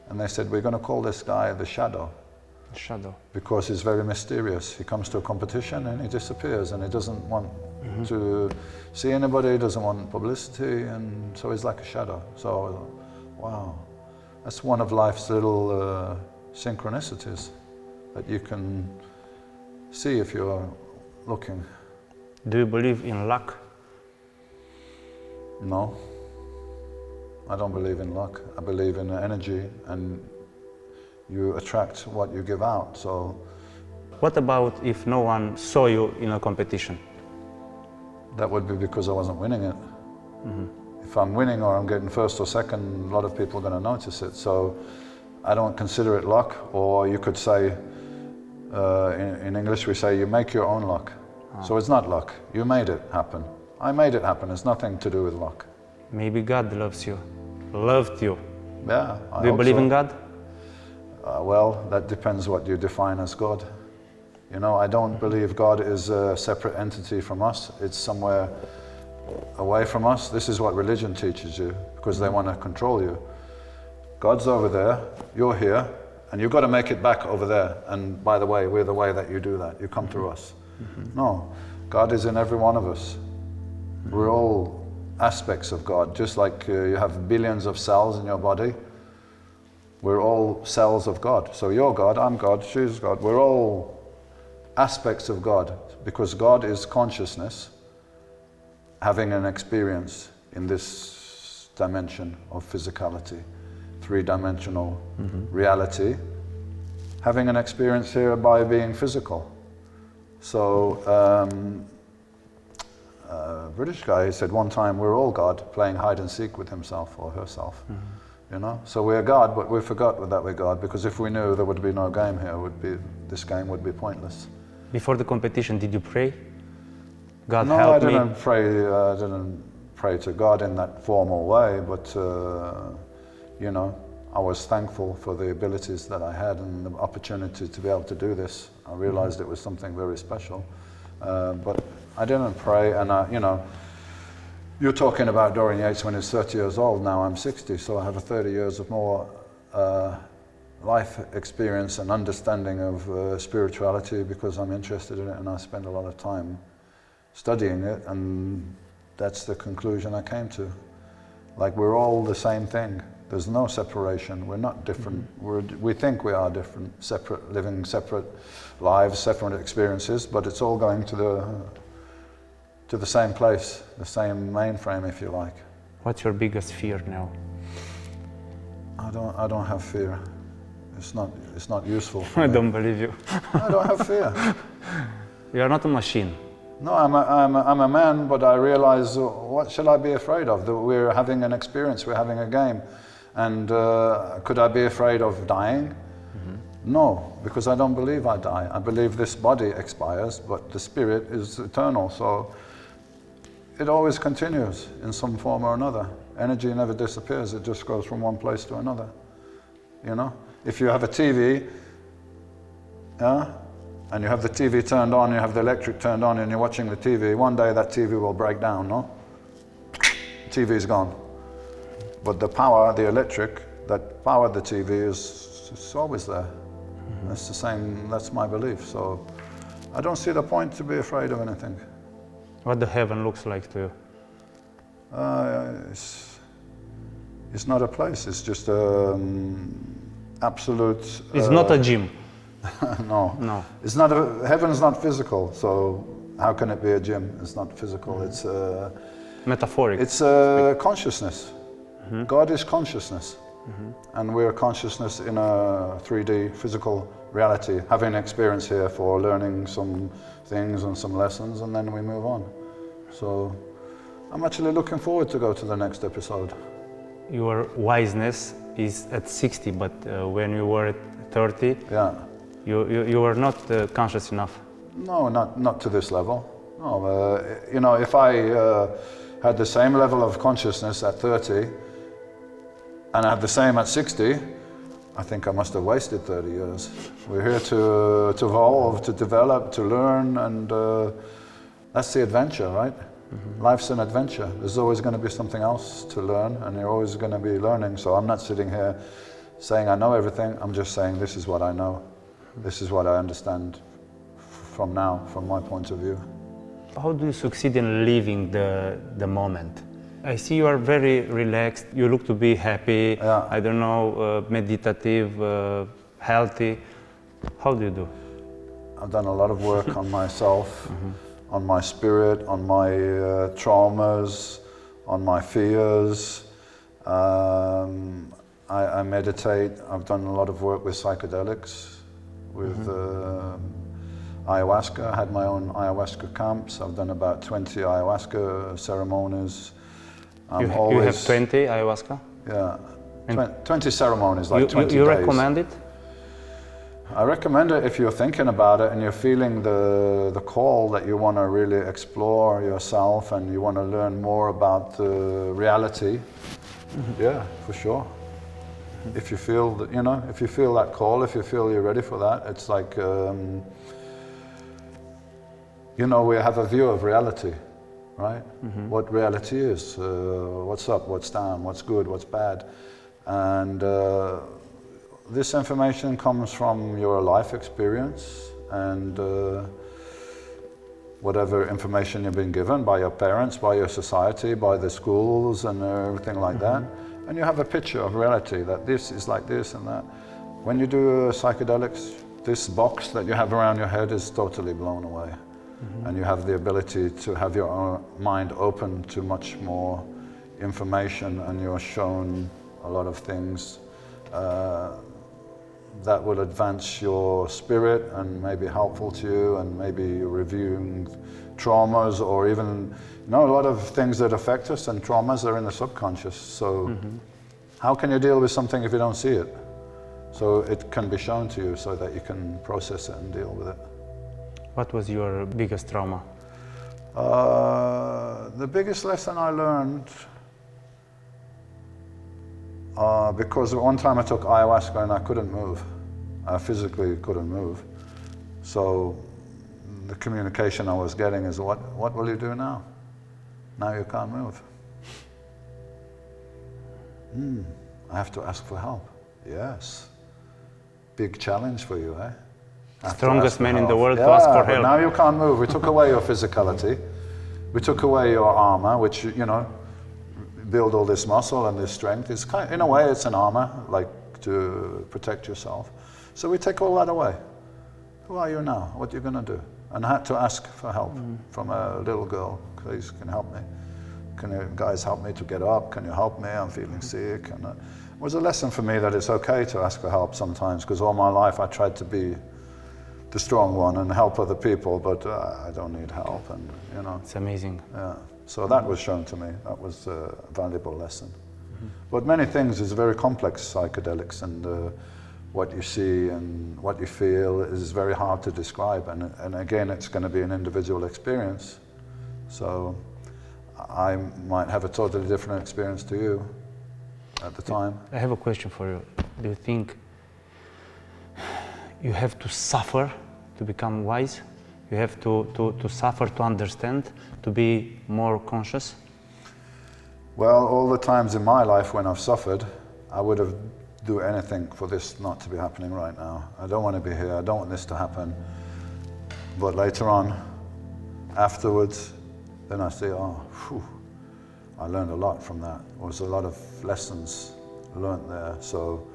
And they said, we're going to call this guy the Shadow. Shadow. Because he's very mysterious. He comes to a competition and he disappears, and he doesn't want to see anybody, doesn't want publicity, and so he's like a shadow. So, wow, that's one of life's little synchronicities that you can see if you're looking. Do you believe in luck? No, I don't believe in luck. I believe in energy, and you attract what you give out. So, what about if no one saw you in a competition? that would be because I wasn't winning it. If I'm winning or I'm getting first or second, a lot of people are going to notice it. So I don't consider it luck, or you could say, in English we say, you make your own luck. So it's not luck, you made it happen. I made it happen, it's nothing to do with luck. Maybe God loves you, loved you. Yeah, I Do you hope believe so. in God? Well, that depends what you define as God. You know, I don't believe God is a separate entity from us. It's somewhere away from us. This is what religion teaches you, because they want to control you. God's over there, you're here, and you've got to make it back over there. And by the way, we're the way that you do that. You come through us. No, God is in every one of us. We're all aspects of God, just like you have billions of cells in your body. We're all cells of God. So you're God, I'm God, she's God. We're all aspects of God, because God is consciousness having an experience in this dimension of physicality, three-dimensional reality, having an experience here by being physical. So a British guy, he said one time, we're all God playing hide and seek with himself or herself. You know, so we're God, but we forgot that we're God, because if we knew, there would be no game here. This game would be pointless. Before the competition, did you pray? God No, help I me. didn't pray. I didn't pray to God in that formal way, but you know, I was thankful for the abilities that I had and the opportunity to be able to do this. I realized it was something very special, but I didn't pray. And you know, you're talking about Dorian Yates when he's 30 years old. Now I'm 60, so I have 30 years of more life experience and understanding of spirituality, because I'm interested in it and I spend a lot of time studying it, and that's the conclusion I came to. Like, we're all the same thing. There's no separation. We're not different. We think we are different, separate, living separate lives, separate experiences, but it's all going to the same place, the same mainframe, if you like. What's your biggest fear now? I don't have fear. It's not useful for I me. don't believe you. I don't have fear. You are not a machine. No, I'm a man, but I realize, what shall I be afraid of? That we're having an experience, we're having a game. And could I be afraid of dying? No, because I don't believe I die. I believe this body expires, but the spirit is eternal. So it always continues in some form or another. Energy never disappears, it just goes from one place to another. You know? If you have a TV, yeah, and you have the TV turned on, you have the electric turned on, and you're watching the TV, one day that TV will break down, no? TV's gone. But the power, the electric that powered the TV is always there. That's the same, that's my belief. So I don't see the point to be afraid of anything. What the heaven looks like to you? It's not a place, it's just absolute... It's not a gym. No. No. It's not heaven's not physical, so how can it be a gym? It's not physical, it's... Metaphoric. It's consciousness. God is consciousness. And we're consciousness in a 3D physical reality, having an experience here for learning some things and some lessons, and then we move on. So I'm actually looking forward to go to the next episode. Your wiseness is at 60, but when you were at 30, Yeah. you were not conscious enough. No, not to this level. No, you know, if I had the same level of consciousness at 30 and I had the same at 60, I think I must have wasted 30 years. We're here to evolve, to develop, to learn, and that's the adventure, right? Mm-hmm. Life's an adventure. There's always going to be something else to learn, and you're always going to be learning. So I'm not sitting here saying I know everything. I'm just saying this is what I know. This is what I understand from now, from my point of view. How do you succeed in living the moment? I see you are very relaxed. You look to be happy. Yeah. I don't know, meditative, healthy. How do you do? I've done a lot of work on myself, on my spirit, on my traumas, on my fears. I meditate. I've done a lot of work with psychedelics, with ayahuasca. I had my own ayahuasca camps. I've done about 20 ayahuasca ceremonies. You have 20 ayahuasca? Yeah, 20 ceremonies, like 20 you days. recommend it? I recommend it if you're thinking about it and you're feeling the call that you want to really explore yourself and you want to learn more about reality. Yeah, for sure. If you feel that, you know, if you feel that call, if you feel you're ready for that, it's like, you know, we have a view of reality, right? What reality is, what's up, what's down, what's good, what's bad. And this information comes from your life experience and whatever information you've been given by your parents, by your society, by the schools and everything like that. And you have a picture of reality, that this is like this and that. When you do psychedelics, this box that you have around your head is totally blown away. And you have the ability to have your own mind open to much more information, and you're shown a lot of things that will advance your spirit and may be helpful to you, and maybe you're reviewing traumas or even, you know, a lot of things that affect us and traumas are in the subconscious. So how can you deal with something if you don't see it? So it can be shown to you so that you can process it and deal with it. What was your biggest trauma? The biggest lesson I learned, because one time I took ayahuasca and I couldn't move. I physically couldn't move. So the communication I was getting is, what will you do now? Now you can't move. I have to ask for help. Yes. Big challenge for you, eh? Strongest man in the world to ask for help. Now you can't move. We took away your physicality. We took away your armor, which, you know, build all this muscle and this strength. It's kind of, in a way, it's an armor, like to protect yourself. So we take all that away. Who are you now? What are you going to do? And I had to ask for help from a little girl. Please, can you help me? Can you guys help me to get up? Can you help me? I'm feeling sick. And it was a lesson for me that it's okay to ask for help sometimes, because all my life I tried to be the strong one and help other people, but I don't need help, and you know. It's amazing. Yeah. So that was shown to me. That was a valuable lesson. But many things is very complex, psychedelics, and what you see and what you feel is very hard to describe. And again, it's going to be an individual experience. So I might have a totally different experience to you at the time. I have a question for you. Do you think you have to suffer to become wise? You have to suffer to understand, to be more conscious? Well, all the times in my life when I've suffered, I would have do anything for this not to be happening right now. I don't want to be here, I don't want this to happen. But later on, afterwards, then I say, oh, whew, I learned a lot from that. There was a lot of lessons learned there. So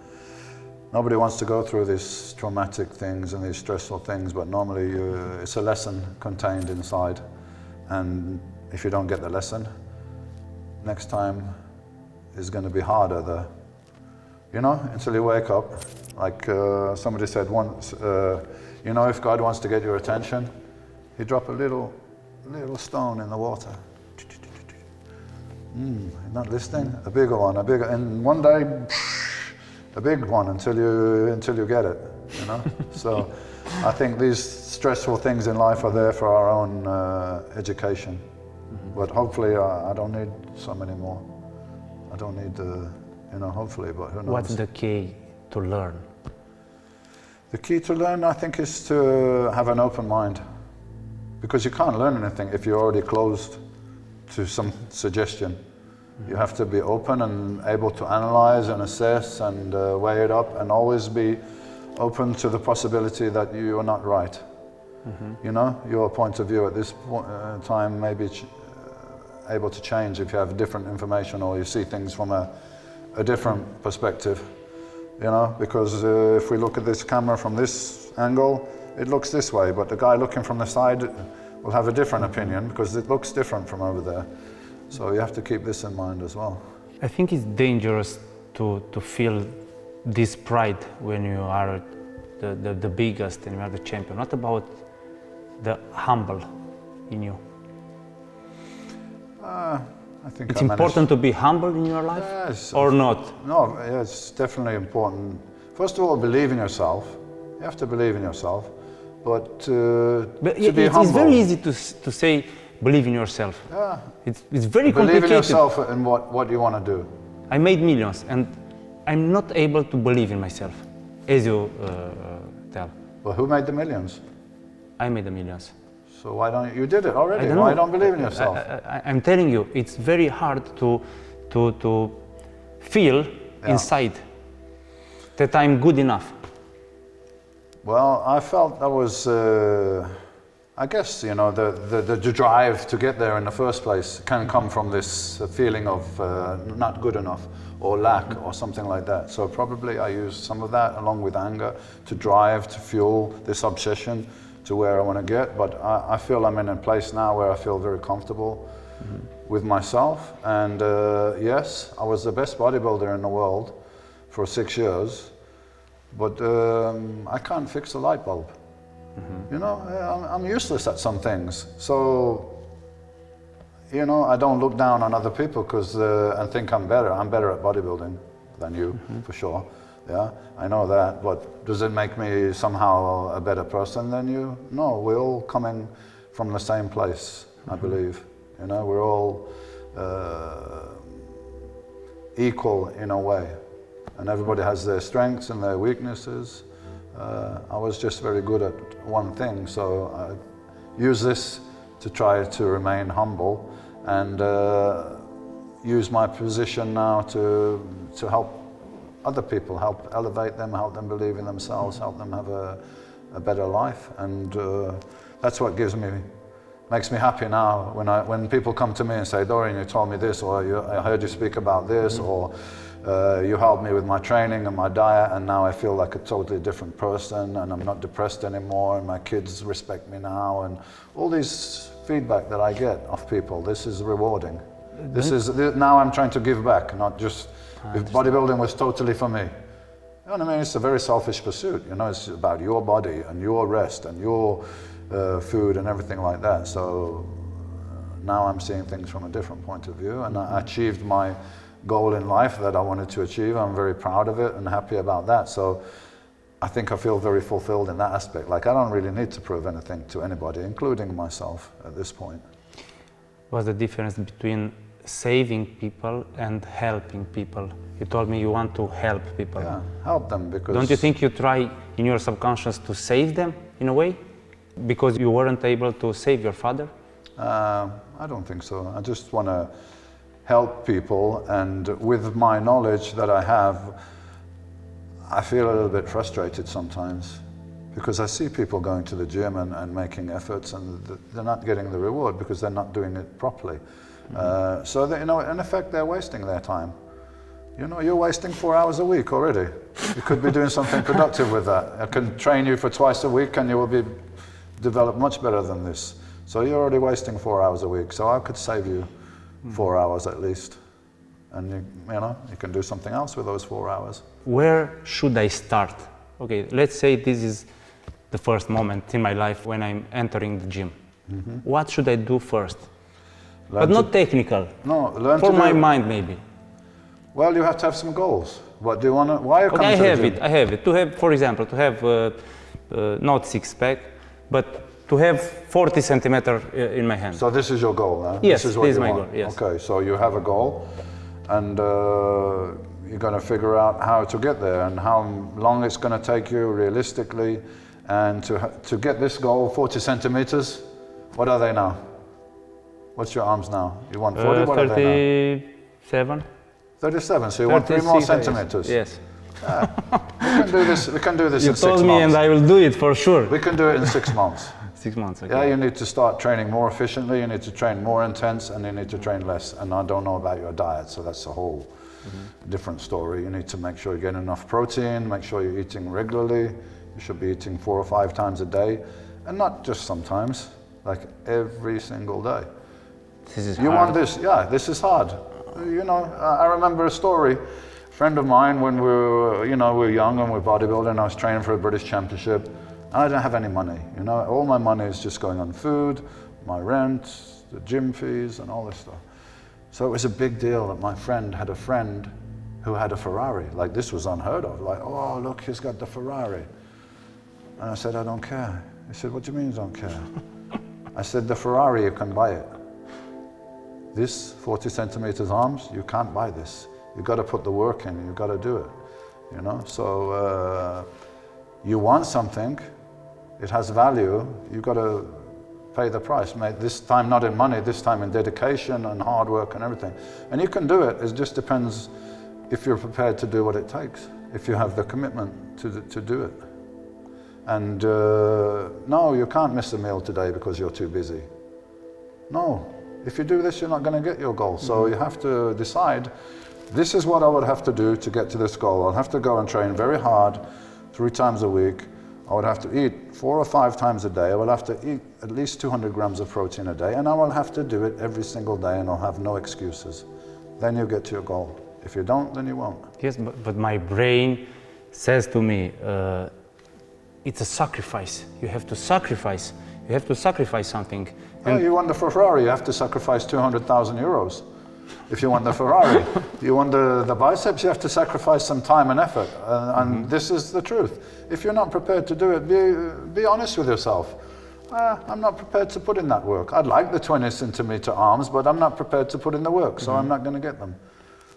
nobody wants to go through these traumatic things and these stressful things, but normally it's a lesson contained inside. And if you don't get the lesson, next time is going to be harder. You know, until you wake up. Like somebody said once, you know, if God wants to get your attention, He drop a little stone in the water. You're not listening? A bigger one, and one day, a big one until you get it, you know. So I think these stressful things in life are there for our own education. But hopefully I don't need so many more. I don't need, you know, hopefully, but who knows. What's the key to learn? The key to learn, I think, is to have an open mind. Because you can't learn anything if you're already closed to some suggestion. You have to be open and able to analyze and assess and weigh it up, and always be open to the possibility that you are not right. You know, your point of view at this time may be able to change if you have different information or you see things from a different perspective. You know, because if we look at this camera from this angle, it looks this way, but the guy looking from the side will have a different opinion because it looks different from over there. So you have to keep this in mind as well. I think it's dangerous to feel this pride when you are the biggest and you are the champion. What about the humble in you? I think it's important to be humble in your life, yes, or not? No, yeah, it's definitely important. First of all, believe in yourself. You have to believe in yourself, but to be humble. It's very easy to say believe in yourself. Yeah. It's very complicated. Believe in yourself and what you want to do. I made millions and I'm not able to believe in myself, as you tell. Well, who made the millions? I made the millions. So why don't you did it already? Why don't believe in yourself? I'm telling you, it's very hard to feel inside that I'm good enough. Well, I felt that was, I guess, you know, the drive to get there in the first place can come from this feeling of not good enough or lack or something like that. So probably I used some of that along with anger to drive, to fuel this obsession to where I want to get. But I feel I'm in a place now where I feel very comfortable with myself. And yes, I was the best bodybuilder in the world for 6 years. But I can't fix a light bulb. You know, I'm useless at some things. So, you know, I don't look down on other people and think I'm better. I'm better at bodybuilding than you, for sure. Yeah, I know that. But does it make me somehow a better person than you? No, we're all coming from the same place, I believe. You know, we're all equal in a way. And everybody has their strengths and their weaknesses. I was just very good at one thing, so I use this to try to remain humble and use my position now to help other people, help elevate them, help them believe in themselves, help them have a better life. And that's what makes me happy now when people come to me and say, Dorian, you told me this, or I heard you speak about this, or you helped me with my training and my diet, and now I feel like a totally different person, and I'm not depressed anymore, and my kids respect me now, and all these feedback that I get of people. This is rewarding. Now I'm trying to give back, not just, if bodybuilding was totally for me. You know what I mean? It's a very selfish pursuit. You know, it's about your body and your rest and your food and everything like that. So now I'm seeing things from a different point of view, and I achieved my goal in life that I wanted to achieve. I'm very proud of it and happy about that. So I think I feel very fulfilled in that aspect. Like, I don't really need to prove anything to anybody, including myself at this point. What's the difference between saving people and helping people? You told me you want to help people. Yeah, help them because... Don't you think you try in your subconscious to save them in a way? Because you weren't able to save your father? I don't think so. I just want to help people, and with my knowledge that I have, I feel a little bit frustrated sometimes because I see people going to the gym and making efforts, and they're not getting the reward because they're not doing it properly. So that, you know, in effect, they're wasting their time. You know, you're wasting 4 hours a week already. You could be doing something productive with that. I can train you for twice a week and you will develop much better than this. So you're already wasting 4 hours a week. So I could save you 4 hours at least. And you know, you can do something else with those 4 hours. Where should I start? Okay, let's say this is the first moment in my life when I'm entering the gym. What should I do first? But not technical. No, learn for my mind maybe. Well, you have to have some goals. What do you want to, why are you coming to the gym? I have it. To have, for example, to have not six-pack, but to have 40 centimeter in my hand. So this is your goal, huh? Yes, this is what this is you my want. goal, yes. Okay, so you have a goal, and you're going to figure out how to get there and how long it's going to take you realistically. And to get this goal, 40 centimeters, what are they now? What's your arms now? You want 40, what are they now? 37. 37, so you want 3 more centimeters? Yes. Yeah. We can do this you in 6 months. You told me and I will do it for sure. We can do it in 6 months. 6 months, okay. Yeah, you need to start training more efficiently, you need to train more intense, and you need to train less. And I don't know about your diet, so that's a whole different story. You need to make sure you get enough protein, make sure you're eating regularly. You should be eating 4 or 5 times a day, and not just sometimes, like every single day. This is you hard. Want this? Yeah, this is hard. You know, I remember a story. A friend of mine, when we were, we were young and we were bodybuilding, I was training for a British championship, and I didn't have any money. You know, all my money is just going on food, my rent, the gym fees, and all this stuff. So it was a big deal that my friend had a friend who had a Ferrari. Like, this was unheard of. Like, oh, look, he's got the Ferrari. And I said, I don't care. He said, what do you mean you don't care? I said, the Ferrari, you can buy it. This 40 centimeters arms, you can't buy this. You've got to put the work in, you've got to do it. You know, so you want something, it has value, you've got to pay the price. This time not in money, this time in dedication and hard work and everything. And you can do it, it just depends if you're prepared to do what it takes, if you have the commitment to do it. And no, you can't miss a meal today because you're too busy. No, if you do this, you're not going to get your goal. So you have to decide, this is what I would have to do to get to this goal. I'll have to go and train very hard 3 times a week. I would have to eat 4 or 5 times a day. I will have to eat at least 200 grams of protein a day, and I will have to do it every single day, and I'll have no excuses. Then you get to your goal. If you don't, then you won't. Yes, but my brain says to me, it's a sacrifice. You have to sacrifice. You have to sacrifice something. Oh, you want the Ferrari, you have to sacrifice 200,000 euros. If you want the Ferrari, you want the biceps, you have to sacrifice some time and effort. And this is the truth. If you're not prepared to do it, be honest with yourself. I'm not prepared to put in that work. I'd like the 20 centimeter arms, but I'm not prepared to put in the work, so I'm not going to get them.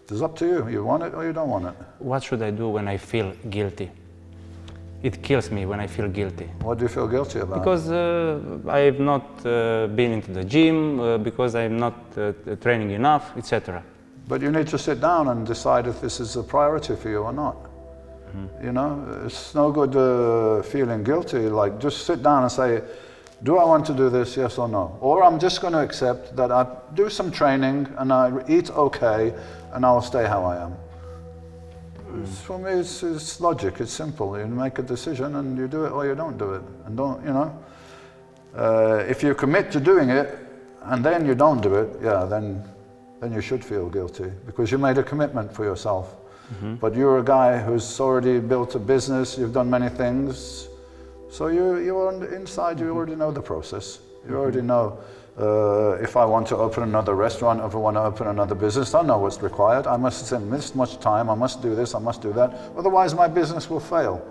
It's up to you. You want it or you don't want it. What should I do when I feel guilty? It kills me when I feel guilty. What do you feel guilty about? Because I've not been into the gym, because I'm not training enough, etc. But you need to sit down and decide if this is a priority for you or not. You know, it's no good feeling guilty. Like, just sit down and say, do I want to do this, yes or no? Or I'm just going to accept that I do some training and I eat okay and I'll stay how I am. For me, it's logic, it's simple. You make a decision and you do it or you don't do it. And don't, you know, if you commit to doing it and then you don't do it, yeah, then you should feel guilty because you made a commitment for yourself. But you're a guy who's already built a business, you've done many things, so you're inside, you already know the process. You already know if I want to open another restaurant, if I want to open another business, I know what's required. I must spend this much time, I must do this, I must do that. Otherwise my business will fail,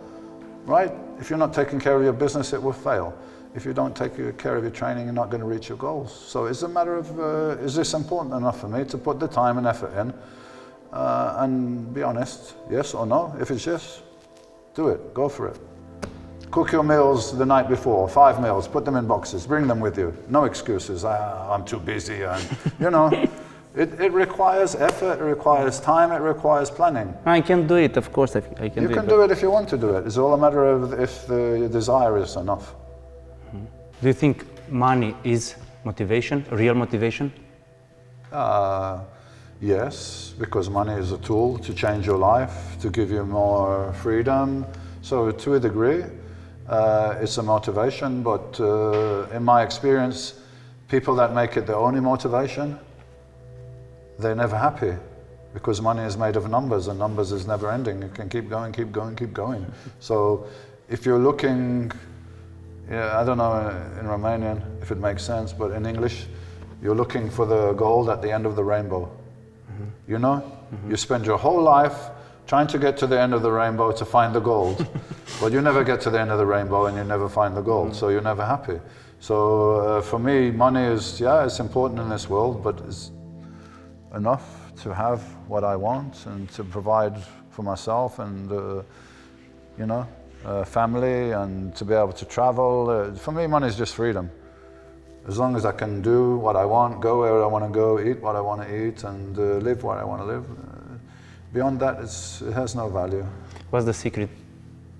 right? If you're not taking care of your business, it will fail. If you don't take care of your training, you're not going to reach your goals. So it's a matter of, is this important enough for me to put the time and effort in? And be honest, yes or no. If it's yes, do it, go for it. Cook your meals the night before, 5 meals, put them in boxes, bring them with you. No excuses, I'm too busy, and you know. It requires effort, it requires time, it requires planning. I can do it, of course, I can do it. You can do it if you want to do it. It's all a matter of if your desire is enough. Do you think money is motivation, real motivation? Yes, because money is a tool to change your life, to give you more freedom. So to a degree, it's a motivation, but in my experience, people that make it their only motivation, they're never happy because money is made of numbers and numbers is never ending. It can keep going, keep going, keep going. So if you're looking, I don't know in Romanian if it makes sense, but in English, you're looking for the gold at the end of the rainbow. You know, you spend your whole life trying to get to the end of the rainbow to find the gold. But you never get to the end of the rainbow and you never find the gold, so you're never happy. So for me, money is, yeah, it's important in this world, but it's enough to have what I want and to provide for myself and, you know, family, and to be able to travel. For me, money is just freedom. As long as I can do what I want, go where I want to go, eat what I want to eat, and live what I want to live. Beyond that, it has no value. What's the secret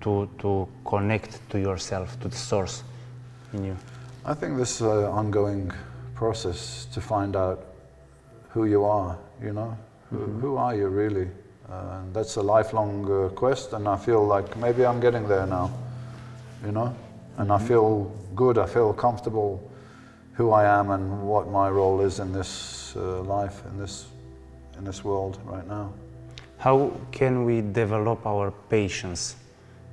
to connect to yourself, to the source in you? I think this ongoing process to find out who you are, you know, who are you really? That's a lifelong quest, and I feel like maybe I'm getting there now, you know, and I feel good, I feel comfortable who I am and what my role is in this life, in this world right now. How can we develop our patience?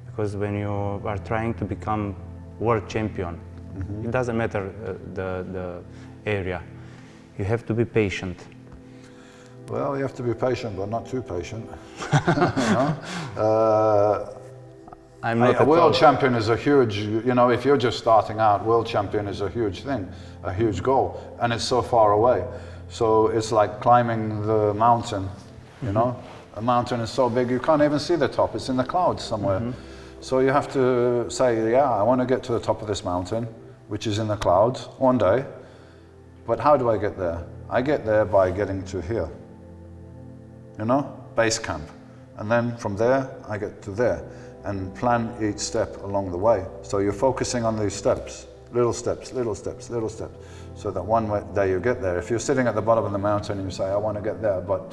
Because when you are trying to become world champion, it doesn't matter the area. You have to be patient. Well, you have to be patient, but not too patient. You know? I'm not a world champion is a huge, you know, if you're just starting out, world champion is a huge thing, a huge goal, and it's so far away. So it's like climbing the mountain, you know? A mountain is so big you can't even see the top, it's in the clouds somewhere. So you have to say, yeah, I want to get to the top of this mountain, which is in the clouds, one day, but how do I get there? I get there by getting to here, you know, base camp. And then from there, I get to there, and plan each step along the way. So you're focusing on these steps, little steps, little steps, little steps, so that one day you get there. If you're sitting at the bottom of the mountain and you say, I want to get there, but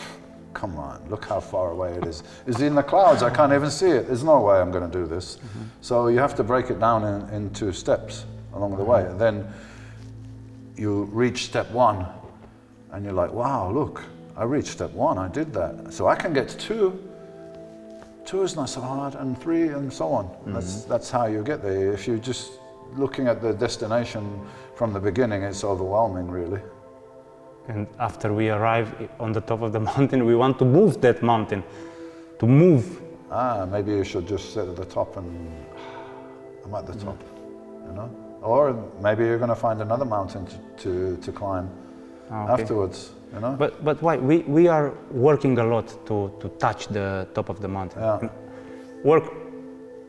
come on, look how far away it is. It's in the clouds, I can't even see it. There's no way I'm going to do this. So you have to break it down into steps along the way. And then you reach step one, and you're like, wow, look, I reached step one, I did that. So I can get to two. Two is not so hard, and three, and so on. That's how you get there. If you're just looking at the destination from the beginning, it's overwhelming, really. And after we arrive on the top of the mountain, we want to move that mountain, to move. Maybe you should just sit at the top and I'm at the top, you know? Or maybe you're going to find another mountain to climb afterwards, you know? But why? We are working a lot to touch the top of the mountain. Yeah. Work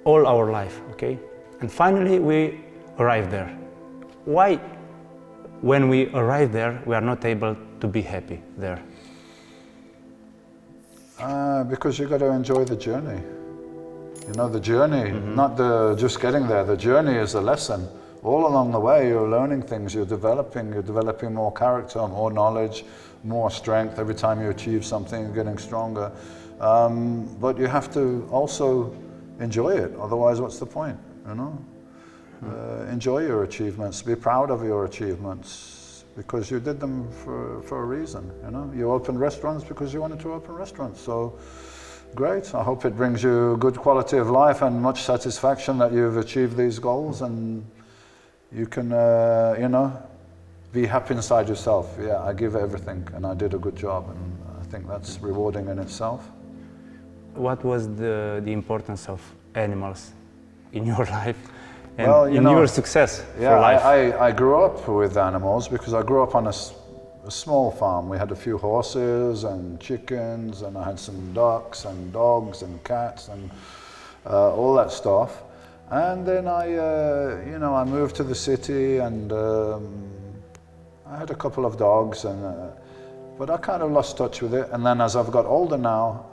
all our life, okay? And finally we arrive there. Why, when we arrive there, we are not able to be happy there? Because you've got to enjoy the journey. You know, the journey, not just getting there. The journey is a lesson. All along the way, you're learning things, you're developing more character, more knowledge, more strength. Every time you achieve something, you're getting stronger. But you have to also enjoy it, otherwise what's the point, you know? Enjoy your achievements, be proud of your achievements, because you did them for a reason, you know? You opened restaurants because you wanted to open restaurants, so great. I hope it brings you good quality of life and much satisfaction that you've achieved these goals, and you can, you know, be happy inside yourself. Yeah, I give everything and I did a good job, and I think that's rewarding in itself. What was the importance of animals in your life and well, you in know, your success yeah, for life? I grew up with animals because I grew up on a small farm. We had a few horses and chickens, and I had some ducks and dogs and cats and all that stuff. And then you know, I moved to the city, and I had a couple of dogs, and but I kind of lost touch with it. And then as I've got older now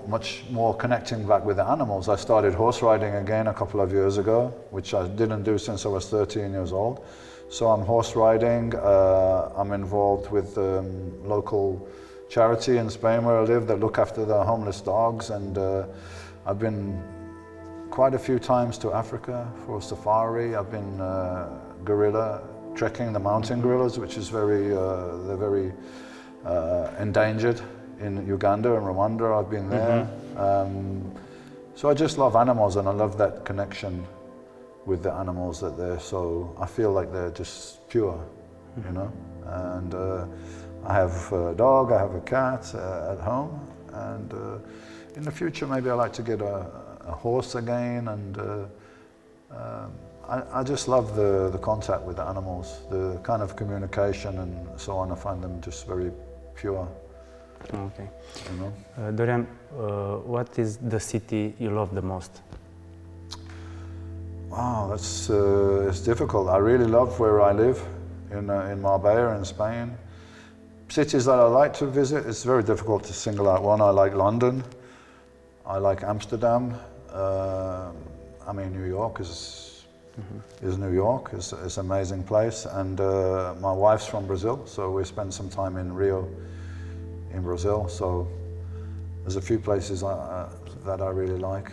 much more connecting back with the animals. I started horse riding again a couple of years ago, which I didn't do since I was 13 years old. So I'm horse riding. I'm involved with local charity in Spain where I live that look after the homeless dogs, and I've been quite a few times to Africa for a safari. I've been gorilla trekking the mountain gorillas, which is they're very endangered in Uganda and Rwanda. I've been there. So I just love animals, and I love that connection with the animals that they're so, I feel like they're just pure, you know. And I have a dog, I have a cat at home, And in the future, maybe I like to get a horse again. And I just love the contact with the animals, the kind of communication and so on. I find them just very pure. Okay. You know? Dorian, what is the city you love the most? Wow, that's it's difficult. I really love where I live in Marbella in Spain. Cities that I like to visit, it's very difficult to single out one. I like London. I like Amsterdam. I mean, New York is New York. It's an amazing place. And my wife's from Brazil, so we spent some time in Rio, in Brazil. So there's a few places that I really like.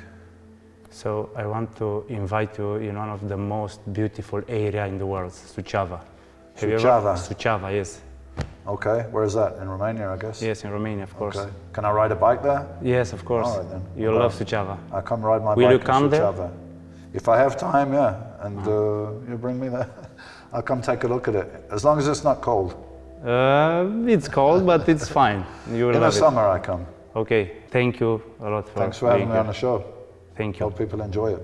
So I want to invite you in one of the most beautiful area in the world, Suceava. Suceava? Suceava, yes. Okay, where is that? In Romania, I guess? Yes, in Romania, of course. Okay. Can I ride a bike there? Yes, of course. All right, then. You'll love Suceava. I'll come ride my Will bike you come in there? Suceava. If I have time, yeah. And you bring me there. I'll come take a look at it. As long as it's not cold. It's cold, but it's fine. You will In the love summer I come. it. Okay, thank you a lot for Thanks for having being me on here. the show. Thank you. Hope people enjoy it.